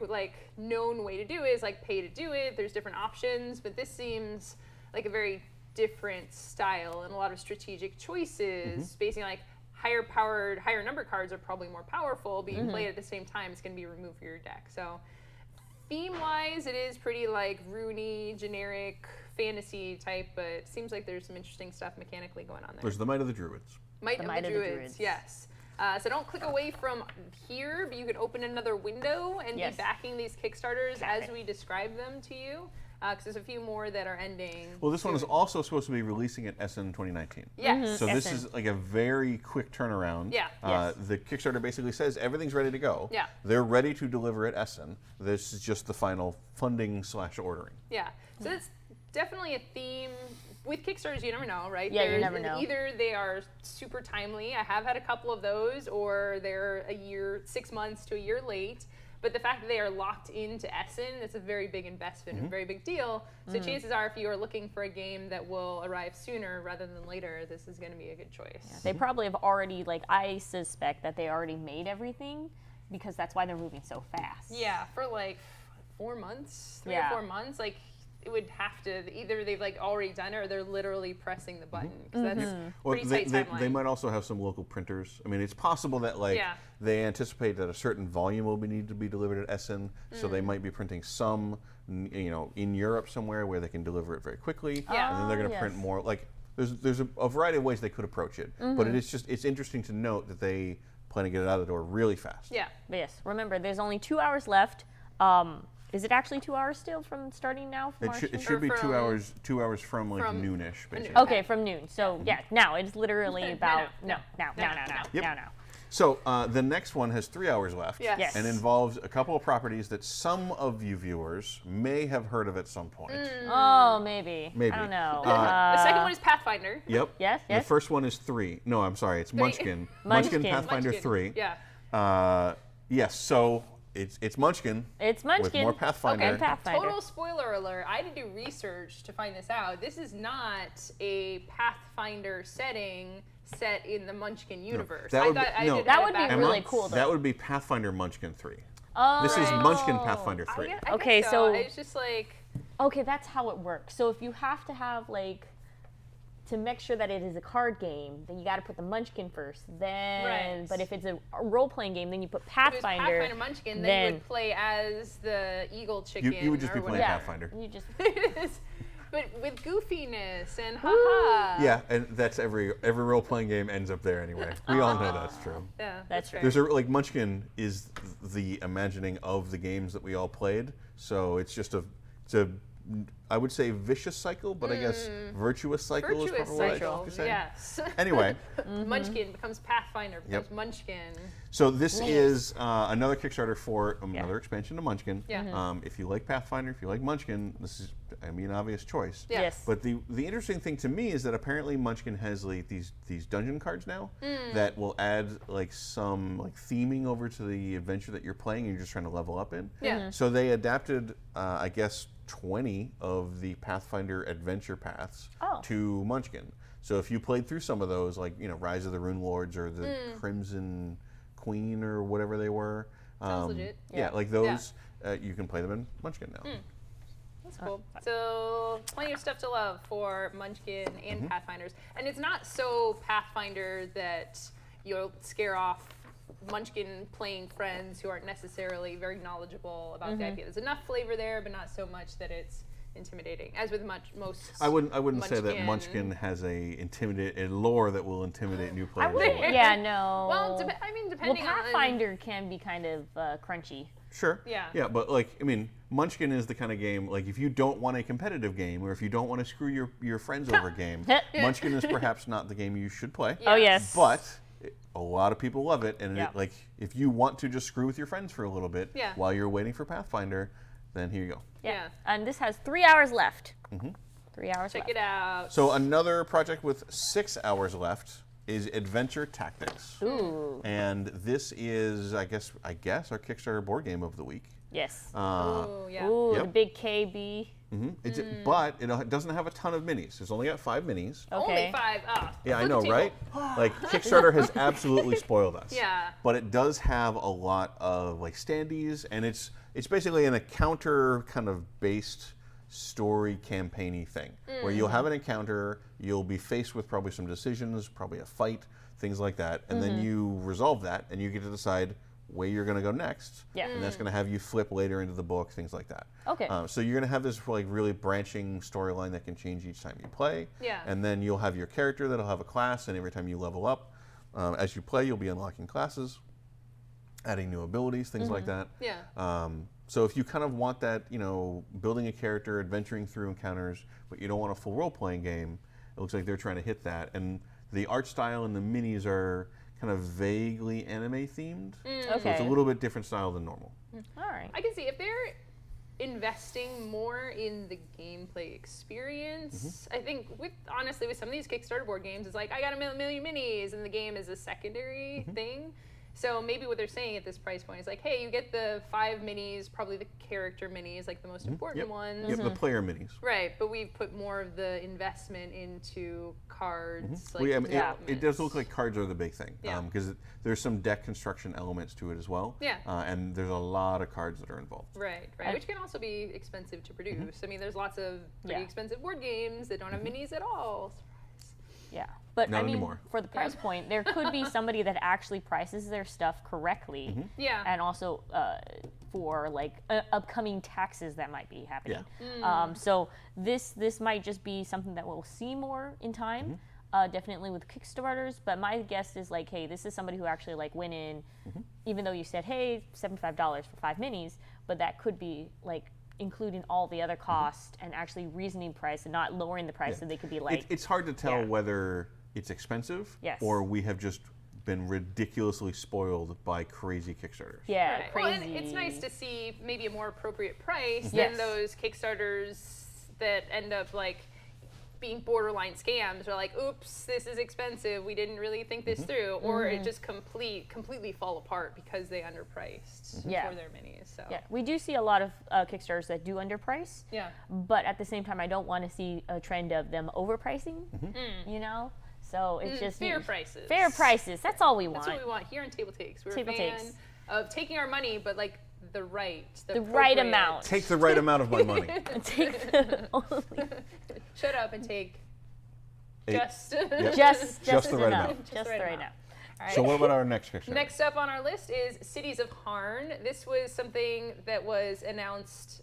known way to do it is pay to do it. There's different options, but this seems like a very different style and a lot of strategic choices. Basically, higher number cards are probably more powerful, but you play it at the same time, it's going to be removed from your deck. So theme-wise, it is pretty rune-y, generic, fantasy type, but it seems like there's some interesting stuff mechanically going on there. There's the Might of the Druids. Might of the Druids, yes. So don't click away from here, but you can open another window and be backing these Kickstarters as we describe them to you. Because there's a few more that are ending. Well, this one is also supposed to be releasing at Essen 2019. Yes. So this is a very quick turnaround. Yeah. The Kickstarter basically says everything's ready to go. Yeah. They're ready to deliver at Essen. This is just the final funding/ordering. Yeah. So it's definitely a theme. With Kickstarters, you never know, right? Yeah, you never know. Either they are super timely. I have had a couple of those, or they're 6 months to a year late. But the fact that they are locked into Essen, it's a very big investment, a very big deal. So chances are, if you are looking for a game that will arrive sooner rather than later, this is going to be a good choice. Yeah, they probably have already, I suspect that they already made everything because that's why they're moving so fast. Yeah, for 4 months, 3 or 4 months. it would have to either they've like already done it or they're literally pressing the button because that's Or pretty tight timeline. they might also have some local printers. I mean, it's possible that like they anticipate that a certain volume will need to be delivered at Essen, so they might be printing some, in Europe somewhere where they can deliver it very quickly, and then they're going to print more. Like there's a variety of ways they could approach it, but it's interesting to note that they plan to get it out of the door really fast. Yeah. But yes, remember, there's only 2 hours left. Is it actually 2 hours still from starting now? It should be 2 hours. 2 hours from like noonish, basically. Okay, from noon. So yeah, now it's literally about now. So the next one has 3 hours left, Yes. and involves a couple of properties that some of you viewers may have heard of at some point. Oh, maybe. Maybe. I don't know. The second one is Pathfinder. Yep. Yes. The first one is 3. No, I'm sorry. It's Munchkin. Munchkin Pathfinder Munchkin. 3. Yeah. Yes. So it's Munchkin. It's Munchkin. With more Pathfinder. And Pathfinder. Total spoiler alert. I had to do research to find this out. This is not a Pathfinder setting set in the Munchkin universe. that would be- no. That would be backwards. really cool, though. That would be Pathfinder Munchkin 3. Oh. This is Munchkin Pathfinder 3. I Okay, guess so- it's just like Okay, that's how it works. So if you have to have like to make sure that it is a card game, then you got to put the Munchkin first. Then, Right. but if it's a role-playing game, then you put if it was Pathfinder. Pathfinder Munchkin, then you would play as the eagle chicken. You would just or be playing whatever. Pathfinder. You just But with goofiness and haha. Yeah, and that's every role-playing game ends up there anyway. We all know that's true. Yeah, That's fair. There's like Munchkin is the imagining of the games that we all played, so it's a I would say vicious cycle, but I guess virtuous cycle is Virtuous probably what I cycle, should say. yes. Anyway, Munchkin becomes Pathfinder, becomes Munchkin. so this is another Kickstarter for another expansion to Munchkin. Yeah. If you like Pathfinder, if you like Munchkin, this is an obvious choice. Yeah. Yes. But the interesting thing to me is that apparently Munchkin has like these dungeon cards now that will add like some like theming over to the adventure that you're playing and you're just trying to level up in. Yeah. So they adapted, I guess, 20 of the Pathfinder adventure paths to Munchkin. So if you played through some of those, like Rise of the Rune Lords or the Crimson Queen or whatever they were, Sounds legit. yeah, like those, you can play them in Munchkin now. That's cool. So plenty of stuff to love for Munchkin and Pathfinders. And it's not so Pathfinder that you'll scare off Munchkin playing friends who aren't necessarily very knowledgeable about the idea. There's enough flavor there, but not so much that it's intimidating. As with most I wouldn't say that Munchkin has a lore that will intimidate new players. yeah, no. Well, depending on Pathfinder can be kind of crunchy. Sure. Yeah. Yeah, but Munchkin is the kind of game, like if you don't want a competitive game or if you don't want to screw your friends over game, Munchkin is perhaps not the game you should play. Oh, yes. But a lot of people love it, and if you want to just screw with your friends for a little bit while you're waiting for Pathfinder, then here you go. Yeah. And this has 3 hours left. 3 hours Check left. it out. So another project with 6 hours left is Adventure Tactics. Ooh. And this is, I guess, our Kickstarter board game of the week. Yes. Oh, yeah. Ooh, Yep. the big KB. But it doesn't have a ton of minis. It's only got 5 minis. Only Okay. 5. Yeah, I flip know, the right? table. Like Kickstarter has absolutely spoiled us. Yeah. But it does have a lot of like standees, and it's basically an encounter kind of based story campaigny thing where you'll have an encounter, you'll be faced with probably some decisions, probably a fight, things like that, and then you resolve that, and you get to decide where you're going to go next. Yeah. And that's going to have you flip later into the book, things like that. Okay. So you're going to have this like really branching storyline that can change each time you play. Yeah. And then you'll have your character that'll have a class, and every time you level up, as you play, you'll be unlocking classes, adding new abilities, things like that. Yeah. So if you kind of want that, building a character, adventuring through encounters, but you don't want a full role-playing game, it looks like they're trying to hit that. And the art style and the minis are kind of vaguely anime themed. So it's a little bit different style than normal. All right. I can see if they're investing more in the gameplay experience. I think honestly with some of these Kickstarter board games, it's like I got a million minis and the game is a secondary thing. So maybe what they're saying at this price point is like, hey, you get the 5 minis, probably the character minis, like the most important ones. Yep, the player minis. Right, but we've put more of the investment into cards. Like Well, yeah, I mean, development. it does look like cards are the big thing Yeah. because there's some deck construction elements to it as well. Yeah. And there's a lot of cards that are involved. Right, which can also be expensive to produce. I mean, there's lots of pretty Yeah. expensive board games that don't have minis at all. Yeah, but Not I mean, anymore. for the price point, there could be somebody that actually prices their stuff correctly, Yeah. and also for like upcoming taxes that might be happening. So this might just be something that we'll see more in time. Definitely with Kickstarters, but my guess is like, hey, this is somebody who actually like went in, even though you said, hey, $75 for 5 minis, but that could be like including all the other costs and actually reasoning price and not lowering the price, so they could be like, It's hard to tell Yeah. whether it's expensive Yes. or we have just been ridiculously spoiled by crazy Kickstarters. yeah, Right. Well, crazy. and it's nice to see maybe a more appropriate price Yes. than those Kickstarters that end up like being borderline scams, or like, oops, this is expensive, we didn't really think this through, or it just completely fall apart because they underpriced Yeah. for their minis. So Yeah, we do see a lot of Kickstarters that do underprice, yeah. but at the same time, I don't want to see a trend of them overpricing. You know, so it's just fair prices. Fair prices. That's all we That's want. what we want here on Tabletakes. We're Tabletakes. a fan of taking our money, but like the right right appropriate- amount. Take the right amount of my money. Take the Shut up and take Eight. just. just the right enough. amount. Just the right amount. All right. So what about our next Kickstarter? Next up on our list is Cities of Harn. This was something that was announced,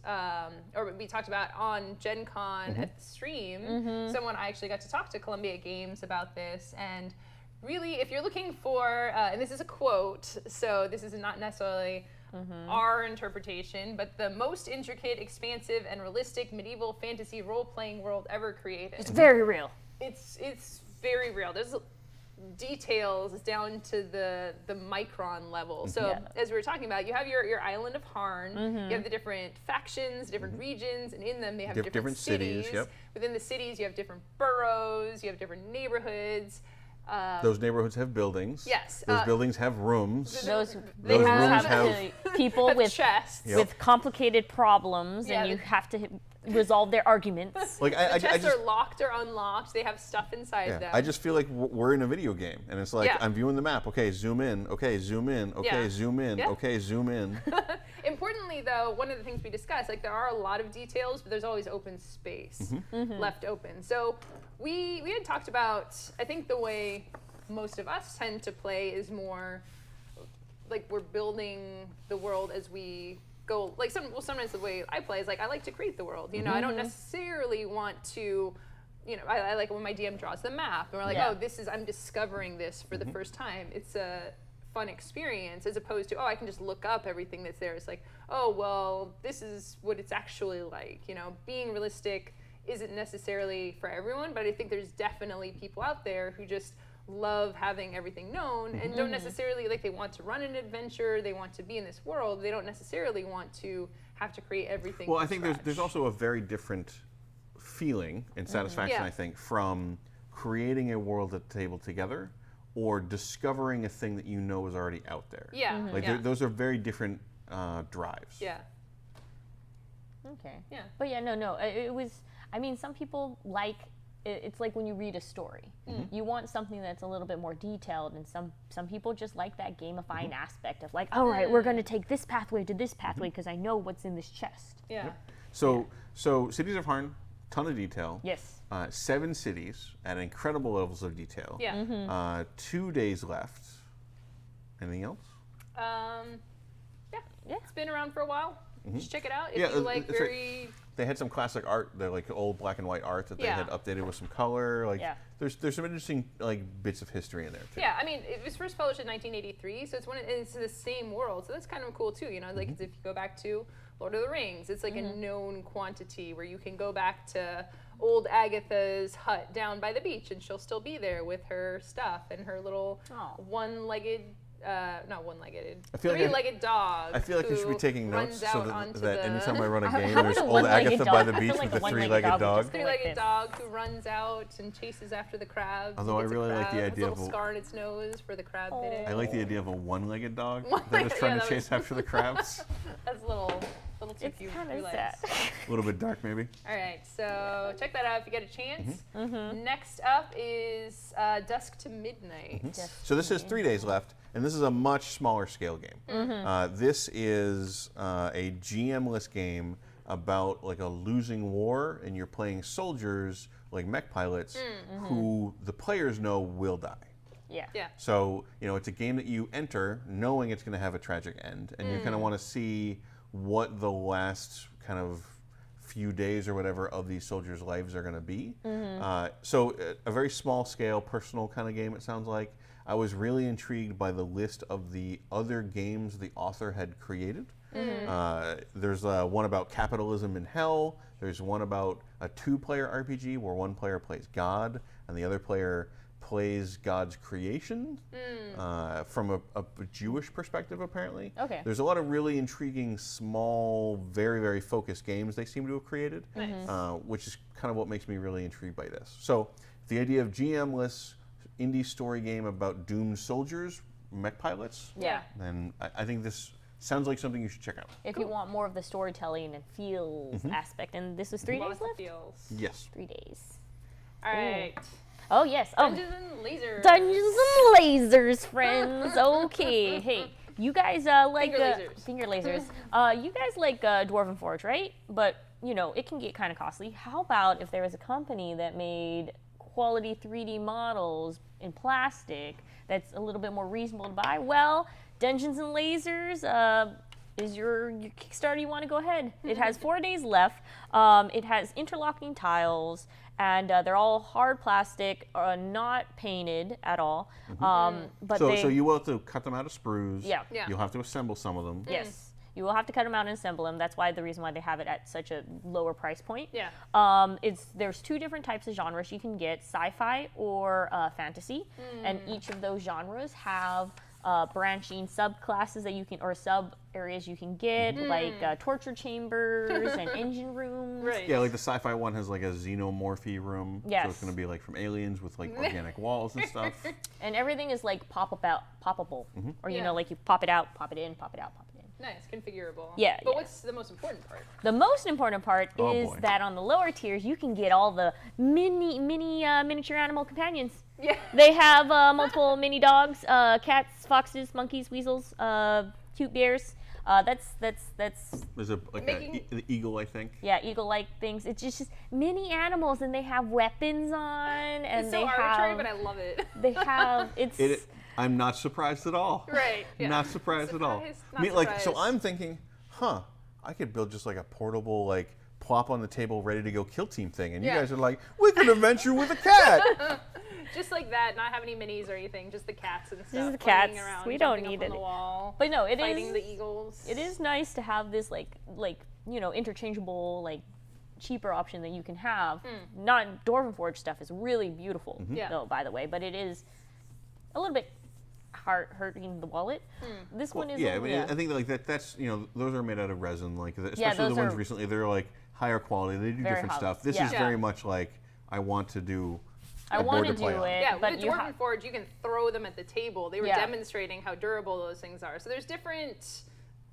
or we talked about on Gen Con at the stream. Someone I actually got to talk to Columbia Games about this, and really, if you're looking for, and this is a quote, so this is not necessarily our interpretation, but the most intricate, expansive, and realistic medieval fantasy role-playing world ever created. It's very real. It's very real. There's details down to the micron level. So as we were talking about, you have your island of Harn. You have the different factions, different regions, and in them they have different cities. Yep. Within the cities, you have different boroughs. You have different neighborhoods. Those neighborhoods have buildings. Yes, Those buildings have rooms. Those They Those have- rooms have people have with chests. Yep. with complicated problems, Yeah, and you the- have to resolve their arguments. like The I chests just are locked or unlocked. They have stuff inside yeah, them. I just feel like we're in a video game, and it's like Yeah. I'm viewing the map. Okay, zoom in. Okay, zoom in. Okay, Yeah. zoom in. Yeah. Okay, zoom in. Importantly, though, one of the things we discussed, like there are a lot of details, but there's always open space left open. So we had talked about, I think the way most of us tend to play is more like we're building the world as we go. Like sometimes the way I play is like I like to create the world. You know, I don't necessarily want to. You know, I like when my DM draws the map, and we're like, Yeah. oh, I'm discovering this for the first time. It's a fun experience, as opposed to, oh, I can just look up everything that's there. It's like, oh, well, this is what it's actually like. You know, being realistic isn't necessarily for everyone, but I think there's definitely people out there who just love having everything known and don't necessarily, like, they want to run an adventure, they want to be in this world, they don't necessarily want to have to create everything Well, from I think scratch. there's also a very different feeling and satisfaction, Yeah. I think, from creating a world at the table together or discovering a thing that you know is already out there. Yeah, Like yeah. those are very different drives. Yeah. Okay. Yeah. But yeah, no. It was. I mean, some people like. It's like when you read a story. You want something that's a little bit more detailed, and some people just like that gamifying aspect of like, all right, we're going to take this pathway to this pathway because I know what's in this chest. Yeah. So Cities of Harn, ton of detail. Yes. 7 cities at incredible levels of detail. Yeah. 2 days left. Anything else? Yeah. It's been around for a while. Just check it out if Yeah, you like it's right. very. They had some classic art, they're like old black and white art that they Yeah. had updated with some color. Like Yeah. there's some interesting like bits of history in there too. Yeah, I mean, it was first published in 1983, so it's the same world. So that's kind of cool too. You know, like it's if you go back to Lord of the Rings, it's like a known quantity where you can go back to old Agatha's hut down by the beach, and she'll still be there with her stuff and her little Aw. one-legged not one-legged, I feel like three-legged dog. I feel like I should be who taking notes runs so out onto that the anytime I run a game, How there's would a old one-legged Agatha dog- by the I feel beach like with a the one-legged three-legged dog would dog. just go like Three-legged this. dog who runs out and chases after the crabs. Although I and gets a really like the crab, has idea a of little a- scar on its nose for the crab bit it. I like the idea of a one-legged dog that One-legged- is trying yeah, to that chase was- after the crabs. That's a little too It's few kind of legs. sad. A little bit dark, maybe. All right, so check that out if you get a chance. Mm-hmm. Next up is Dusk to Midnight. Yes. So this is 3 days left, and this is a much smaller scale game. This is a GM-less game about like a losing war, and you're playing soldiers like mech pilots who the players know will die. Yeah. Yeah. So, it's a game that you enter knowing it's going to have a tragic end, and you kind of want to see what the last kind of few days or whatever of these soldiers' lives are going to be. So, a very small scale, personal kind of game, it sounds like. I was really intrigued by the list of the other games the author had created. There's one about capitalism in hell. There's one about a 2-player RPG where one player plays God and the other player plays God's creation from a Jewish perspective, apparently. Okay. There's a lot of really intriguing, small, very, very focused games they seem to have created, which is kind of what makes me really intrigued by this. So the idea of GM-less indie story game about doomed soldiers, mech pilots, Yeah. then I think this sounds like something you should check out. If you want more of the storytelling and feels aspect, and this was 3 days Lots of left? feels. Yes. 3 days. All right. Oh, yes. Oh, Dungeons and Lasers. Dungeons and Lasers, friends. Okay. Hey, you guys like Finger lasers. finger lasers. You guys like Dwarven Forge, right? But it can get kind of costly. How about if there was a company that made quality 3D models in plastic that's a little bit more reasonable to buy? Well, Dungeons and Lasers is your Kickstarter. You want to go ahead. It has 4 days left. It has interlocking tiles, and they're all hard plastic, not painted at all. But So you will have to cut them out of sprues. Yeah. Yeah. You'll have to assemble some of them. Yes. You will have to cut them out and assemble them. That's why the reason why they have it at such a lower price point. Yeah. There's 2 different types of genres you can get: sci-fi or fantasy, and each of those genres have branching subclasses that you can, or sub areas you can get, like torture chambers and engine rooms. Right. Yeah, like the sci-fi one has like a xenomorphy room. So Yes. it's going to be like from Aliens with like organic walls and stuff. And everything is like poppable, or Yeah. like you pop it out, pop it in, pop it out, pop it in. Nice, configurable. Yeah, But yeah. what's the most important part? The most important part Oh, is boy. that on the lower tiers you can get all the miniature animal companions. Yeah. They have multiple mini dogs, cats, foxes, monkeys, weasels, cute bears. That's There's the eagle, I think. yeah, eagle-like things. It's just mini animals, and they have weapons on, and It's they so arbitrary, have but I love it. they have it's I'm not surprised at all. Right. Yeah. Not surprised at all. Surprised, I mean, not so surprised. I'm thinking, I could build just like a portable, like, plop on the table, ready to go kill team thing. And you Yeah. guys are like, we can adventure with a cat. Just like that, not have any minis or anything, just the cats and stuff. Just the running cats. Around, We don't jumping need up on it. the wall, But no, it is fighting the eagles. It is nice to have this like interchangeable, like cheaper option that you can have. Not Dwarven Forge stuff is really beautiful, Yeah. though, by the way, but it is a little bit hurting the wallet. This one is Yeah, I mean, I think like that's those are made out of resin, like especially those the ones are recently. They're like higher quality. They do very different high. stuff. This Yeah. is Yeah. very much like I want to do. I a want board to play do on. it, Yeah, but with you Dwarven Forge, you can throw them at the table. They were Yeah. demonstrating how durable those things are. So there's different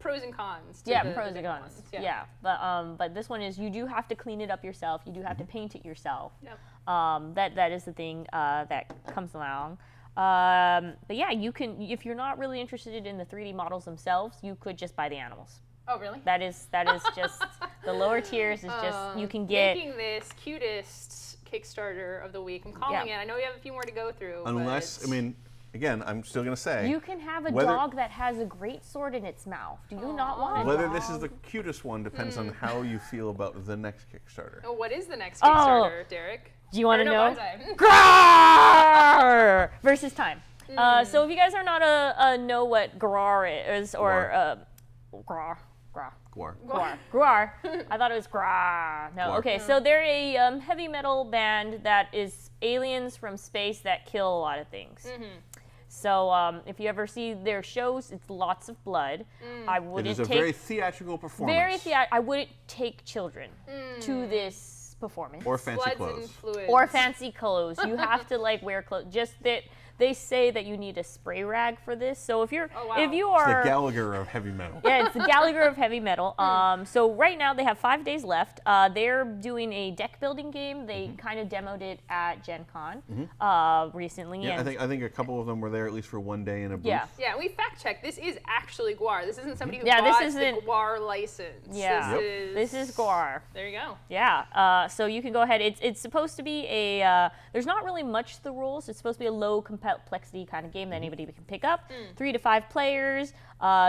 pros and cons. To yeah, the pros and different cons. ones. Yeah. But this one is you do have to clean it up yourself. You do have to paint it yourself. Yep. That is the thing that comes along. But yeah, you can, if you're not really interested in the 3D models themselves, you could just buy the animals. Oh, really? That is just the lower tiers is just you can get. Making this cutest Kickstarter of the week. I'm calling Yeah. it. I know we have a few more to go through. Unless, but I mean, again, I'm still gonna say You can have a whether- dog that has a great sword in its mouth. Do you not want a whether dog? this is the cutest one depends on how you feel about the next Kickstarter. Oh, what is the next Oh. Kickstarter, Derek? Do you want to Or know? no, Bonsai. Grar versus time. So if you guys are not a know what Grar is or Grar. I thought it was Grar. No, Gwar. okay. So they're a heavy metal band that is aliens from space that kill a lot of things. So if you ever see their shows, it's lots of blood. I wouldn't It is a very theatrical performance. I wouldn't take children to this performance. Or fancy Bloods clothes. and fluids. Or fancy clothes. You have to like wear clothes. Just that they say that you need a spray rag for this. So if you're, Oh, wow. if you It's are, the Gallagher of heavy metal. yeah, it's the Gallagher of heavy metal. So right now they have 5 days left. They're doing a deck building game. They kind of demoed it at Gen Con recently. Yeah, and I think a couple of them were there at least for one day in a booth. Yeah. Yeah, we fact checked. This is actually Guar. This isn't somebody who Yeah, this bought isn't- the Guar license. Yeah. This This is Guar. There you go. Yeah, so you can go ahead. It's supposed to be a, there's not really much to the rules. It's supposed to be a low complexity kind of game that anybody can pick up. 3 to 5 players.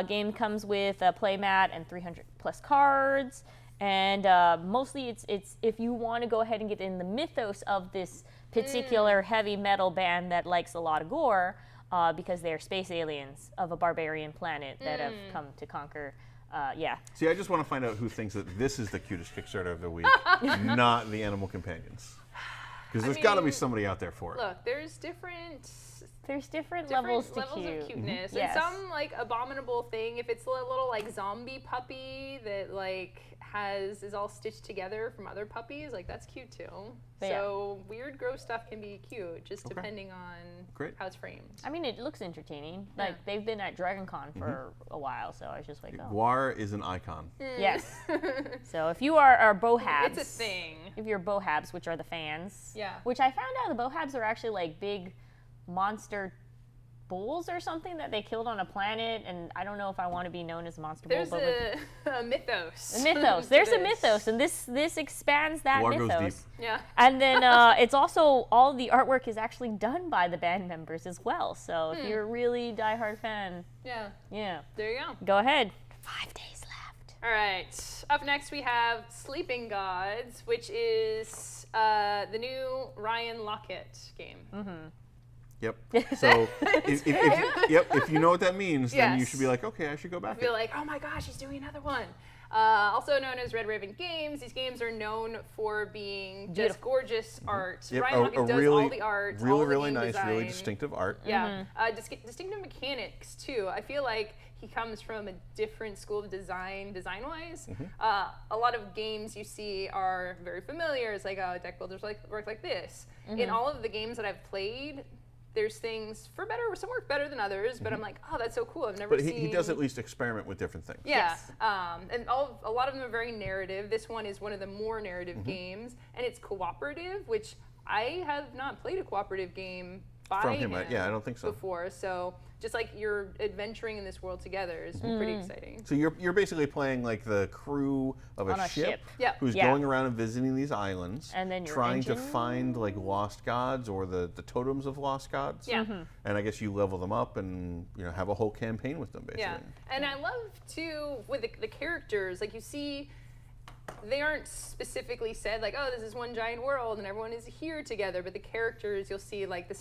Game comes with a play mat and 300 plus cards. And mostly it's if you want to go ahead and get in the mythos of this particular heavy metal band that likes a lot of gore, because they're space aliens of a barbarian planet that have come to conquer. Yeah. See, I just want to find out who thinks that this is the cutest Kickstarter of the week, not the Animal Companions. Because there's got to be mean, somebody out there for it. Look, there's different Levels to of cute. cuteness. Yes. And some like abominable thing, if it's a little like zombie puppy that like is all stitched together from other puppies, like that's cute too. But So weird, gross stuff can be cute, just Okay. depending on Great. how it's framed. I mean, it looks entertaining. Like they've been at Dragon Con for a while, so I was just like, oh. Guar is an icon. Yes. So if you are bohabs, It's a thing. if you're bohabs, which are the fans, Yeah. which I found out the bohabs are actually like big monster bulls or something that they killed on a planet, and I don't know if I want to be known as a monster There's bull, but a mythos. a mythos. to There's a this. mythos, and this expands that Guar goes mythos. deep. Yeah. And then it's also all the artwork is actually done by the band members as well. So if you're a really diehard fan, Yeah. yeah, There you go. go ahead. 5 days left. All right. Up next, we have Sleeping Gods, which is the new Ryan Lockett game. Yep. So if you know what that means, then you Yes. should be like, okay, I should go back. I feel like, oh my gosh, he's doing another one. Also known as Red Raven Games, these games are known for being just gorgeous art. Yep, Ryan Lockett does really, all the art, really, all the really game nice, design. really distinctive art. Yeah, distinctive mechanics too. I feel like he comes from a different school of design-wise. A lot of games you see are very familiar. It's like, oh, deck builders work like this. In all of the games that I've played, there's things for better, some work better than others, but I'm like, oh, that's so cool. I've never But seen. he does at least experiment with different things. Yeah, Yes. and a lot of them are very narrative. This one is one of the more narrative games, and it's cooperative, which I have not played a cooperative game by From him, yeah, I don't think so. before. So just like you're adventuring in this world together is pretty exciting. So you're basically playing like the crew of On a ship, ship. Yep. who's Yeah. going around and visiting these islands, And then your trying to engine. find like lost gods or the totems of lost gods. Yeah. And I guess you level them up and have a whole campaign with them basically. Yeah, and I love too with the characters. Like you see, they aren't specifically said like, oh, this is one giant world and everyone is here together. But the characters, you'll see like the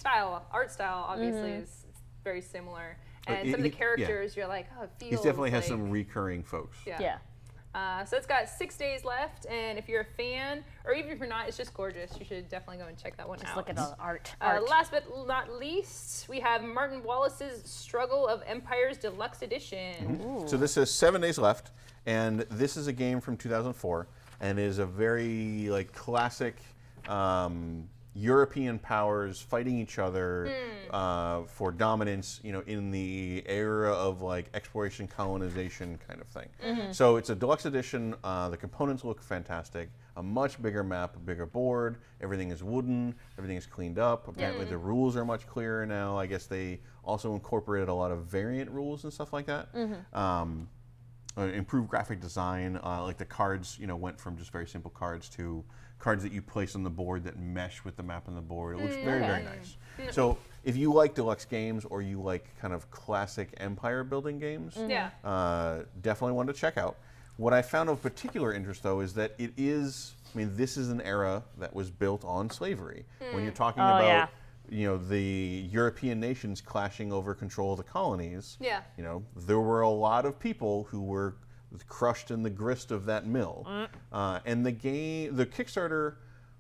art style, obviously is very similar. But And some of the yeah. characters, you're like, oh, it feels. He definitely has like, some recurring folks. Yeah. So it's got 6 days left, and if you're a fan, or even if you're not, it's just gorgeous. You should definitely go and check that one Just out. look at all the art. Last but not least, we have Martin Wallace's Struggle of Empires Deluxe Edition. So this has 7 days left, and this is a game from 2004, and is a very like classic European powers fighting each other for dominance, in the era of like exploration, colonization kind of thing. So it's a deluxe edition. The components look fantastic. A much bigger map, a bigger board. Everything is wooden. Everything is cleaned up. Apparently the rules are much clearer now. I guess they also incorporated a lot of variant rules and stuff like that. Improved graphic design, like the cards, went from just very simple cards to cards that you place on the board that mesh with the map on the board. It looks very, very nice. So if you like deluxe games or you like kind of classic empire building games, Yeah. definitely one to check out. What I found of particular interest, though, is that this is an era that was built on slavery. When you're talking about the European nations clashing over control of the colonies, Yeah. there were a lot of people who were crushed in the grist of that mill. And the Kickstarter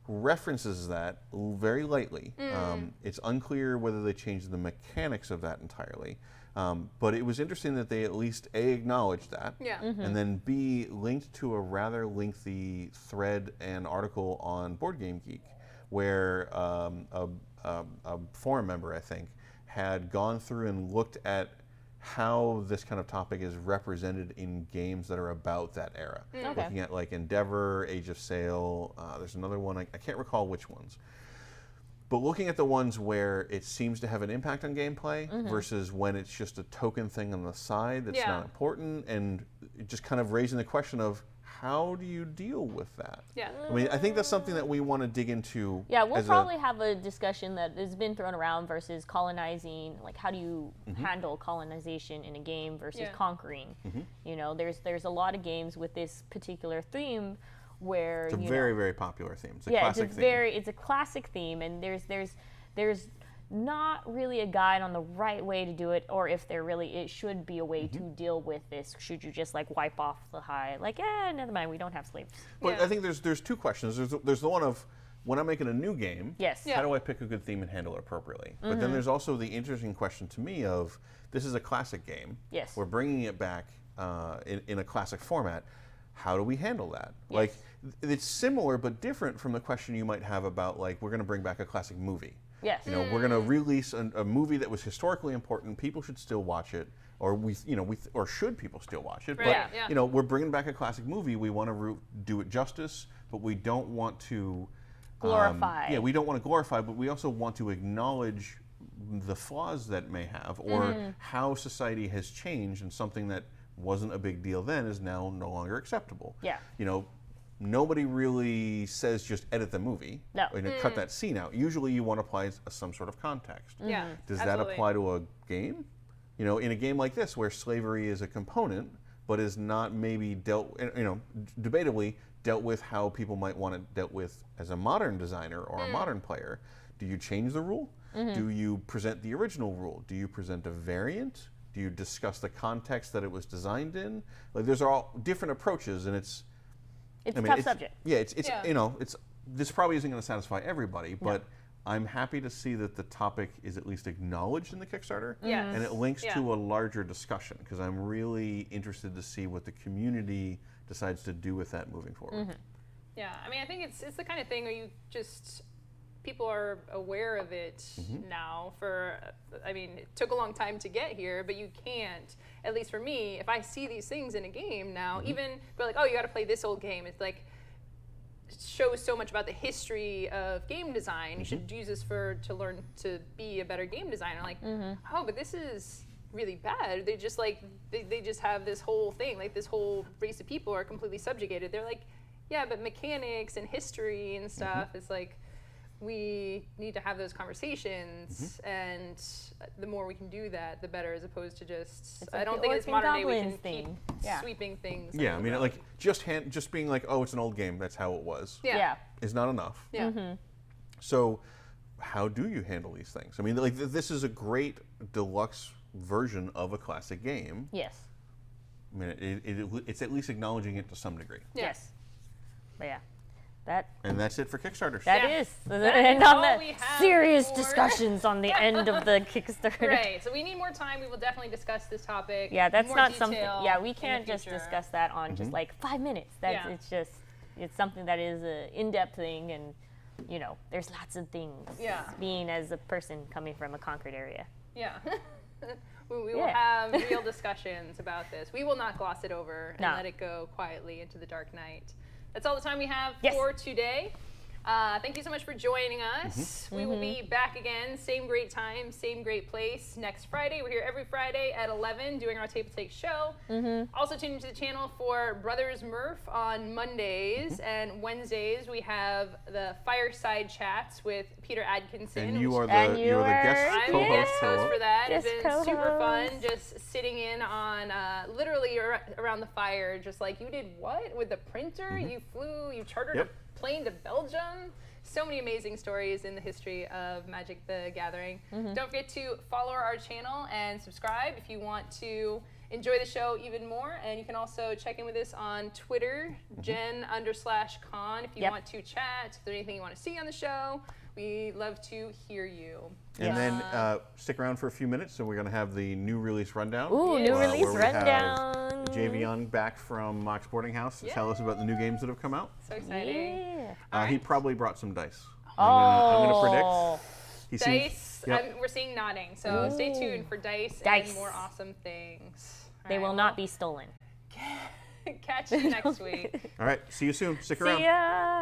references that very lightly. It's unclear whether they changed the mechanics of that entirely. But it was interesting that they at least A, acknowledged that, and then B, linked to a rather lengthy thread and article on Board Game Geek, where a forum member, I think, had gone through and looked at how this kind of topic is represented in games that are about that era. Looking at like Endeavor, Age of Sail, there's another one, I can't recall which ones. But looking at the ones where it seems to have an impact on gameplay versus when it's just a token thing on the side that's not important, and just kind of raising the question of how do you deal with that? I mean, I think that's something that we want to dig into. Yeah, we'll probably have a discussion that has been thrown around versus colonizing. Like, how do you handle colonization in a game versus conquering? You know, there's a lot of games with this particular theme where it's a very, very popular theme. It's a classic theme. It's a classic theme, and there's not really a guide on the right way to do it, or if it should be a way to deal with this. Should you just like wipe off the high, like, never mind, we don't have slaves. But I think there's two questions. There's the one of, when I'm making a new game, how do I pick a good theme and handle it appropriately? But then there's also the interesting question to me of, this is a classic game. We're bringing it back in a classic format. How do we handle that? Like, it's similar but different from the question you might have about, like, we're going to bring back a classic movie. You know, we're going to release a movie that was historically important. People should still watch it, or or should people still watch it? But you know, we're bringing back a classic movie. We want to do it justice, but we don't want to glorify. We don't want to glorify, but we also want to acknowledge the flaws that it may have, or how society has changed, and something that wasn't a big deal then is now no longer acceptable. You know, nobody really says just edit the movie. Cut that scene out. Usually you want to apply some sort of context. Does that apply to a game? You know, in a game like this where slavery is a component, but is not maybe debatably dealt with how people might want it dealt with as a modern designer or a modern player, do you change the rule? Do you present the original rule? Do you present a variant? Do you discuss the context that it was designed in? Like, there's all different approaches, and it's a tough subject. You know, this probably isn't going to satisfy everybody, but I'm happy to see that the topic is at least acknowledged in the Kickstarter, and it links to a larger discussion, because I'm really interested to see what the community decides to do with that moving forward. Yeah, I mean, I think it's the kind of thing where you just, people are aware of it now. I mean, it took a long time to get here, but you can't, at least for me, if I see these things in a game now, even, but like, oh, you got to play this old game, it's like, it shows so much about the history of game design. You should use this to learn to be a better game designer. Like, oh, but this is really bad. They just like, they just have this whole thing, like this whole race of people are completely subjugated. They're like, yeah, but mechanics and history and stuff, it's like, we need to have those conversations, and the more we can do that, the better, as opposed to just, I don't think it's modern day we can keep sweeping things. I mean, like, just being like, oh, it's an old game, that's how it was, is not enough. So how do you handle these things? I mean, like, this is a great deluxe version of a classic game. I mean, it's at least acknowledging it to some degree. But and that's it for Kickstarters. That is. And on the serious discussions on the end of the Kickstarter. Right. So we need more time. We will definitely discuss this topic. That's not something. We can't just discuss that on just like 5 minutes. It's something that is an in-depth thing, and you know, there's lots of things. Being as a person coming from a conquered area. We will have real discussions about this. We will not gloss it over and let it go quietly into the dark night. That's all the time we have for today. Thank you so much for joining us. We will be back again, same great time, same great place next Friday. We're here every Friday at 11 doing our Tabletake show. Also tune into the channel for Brothers Murph on Mondays, and Wednesdays we have the Fireside Chats with Peter Adkinson. And you are the guest I'm co-host. the guest host for that. Yes, It's been super fun just sitting in on literally around the fire, just like, you did what with the printer? You flew, you chartered a plane to Belgium. So many amazing stories in the history of Magic the Gathering. Don't forget to follow our channel and subscribe if you want to enjoy the show even more. And you can also check in with us on Twitter, Jen_Con, if you want to chat, if there's anything you want to see on the show. We love to hear you. And then stick around for a few minutes, so we're going to have the new release rundown. Ooh, new release where we rundown. have JV back from Mox Boarding House to tell us about the new games that have come out. So exciting. He probably brought some dice. Oh. I'm going to predict. Dice, we're seeing nodding, so stay tuned for dice and more awesome things. They will not be stolen. Catch you next week. All right, see you soon. Stick around. See ya.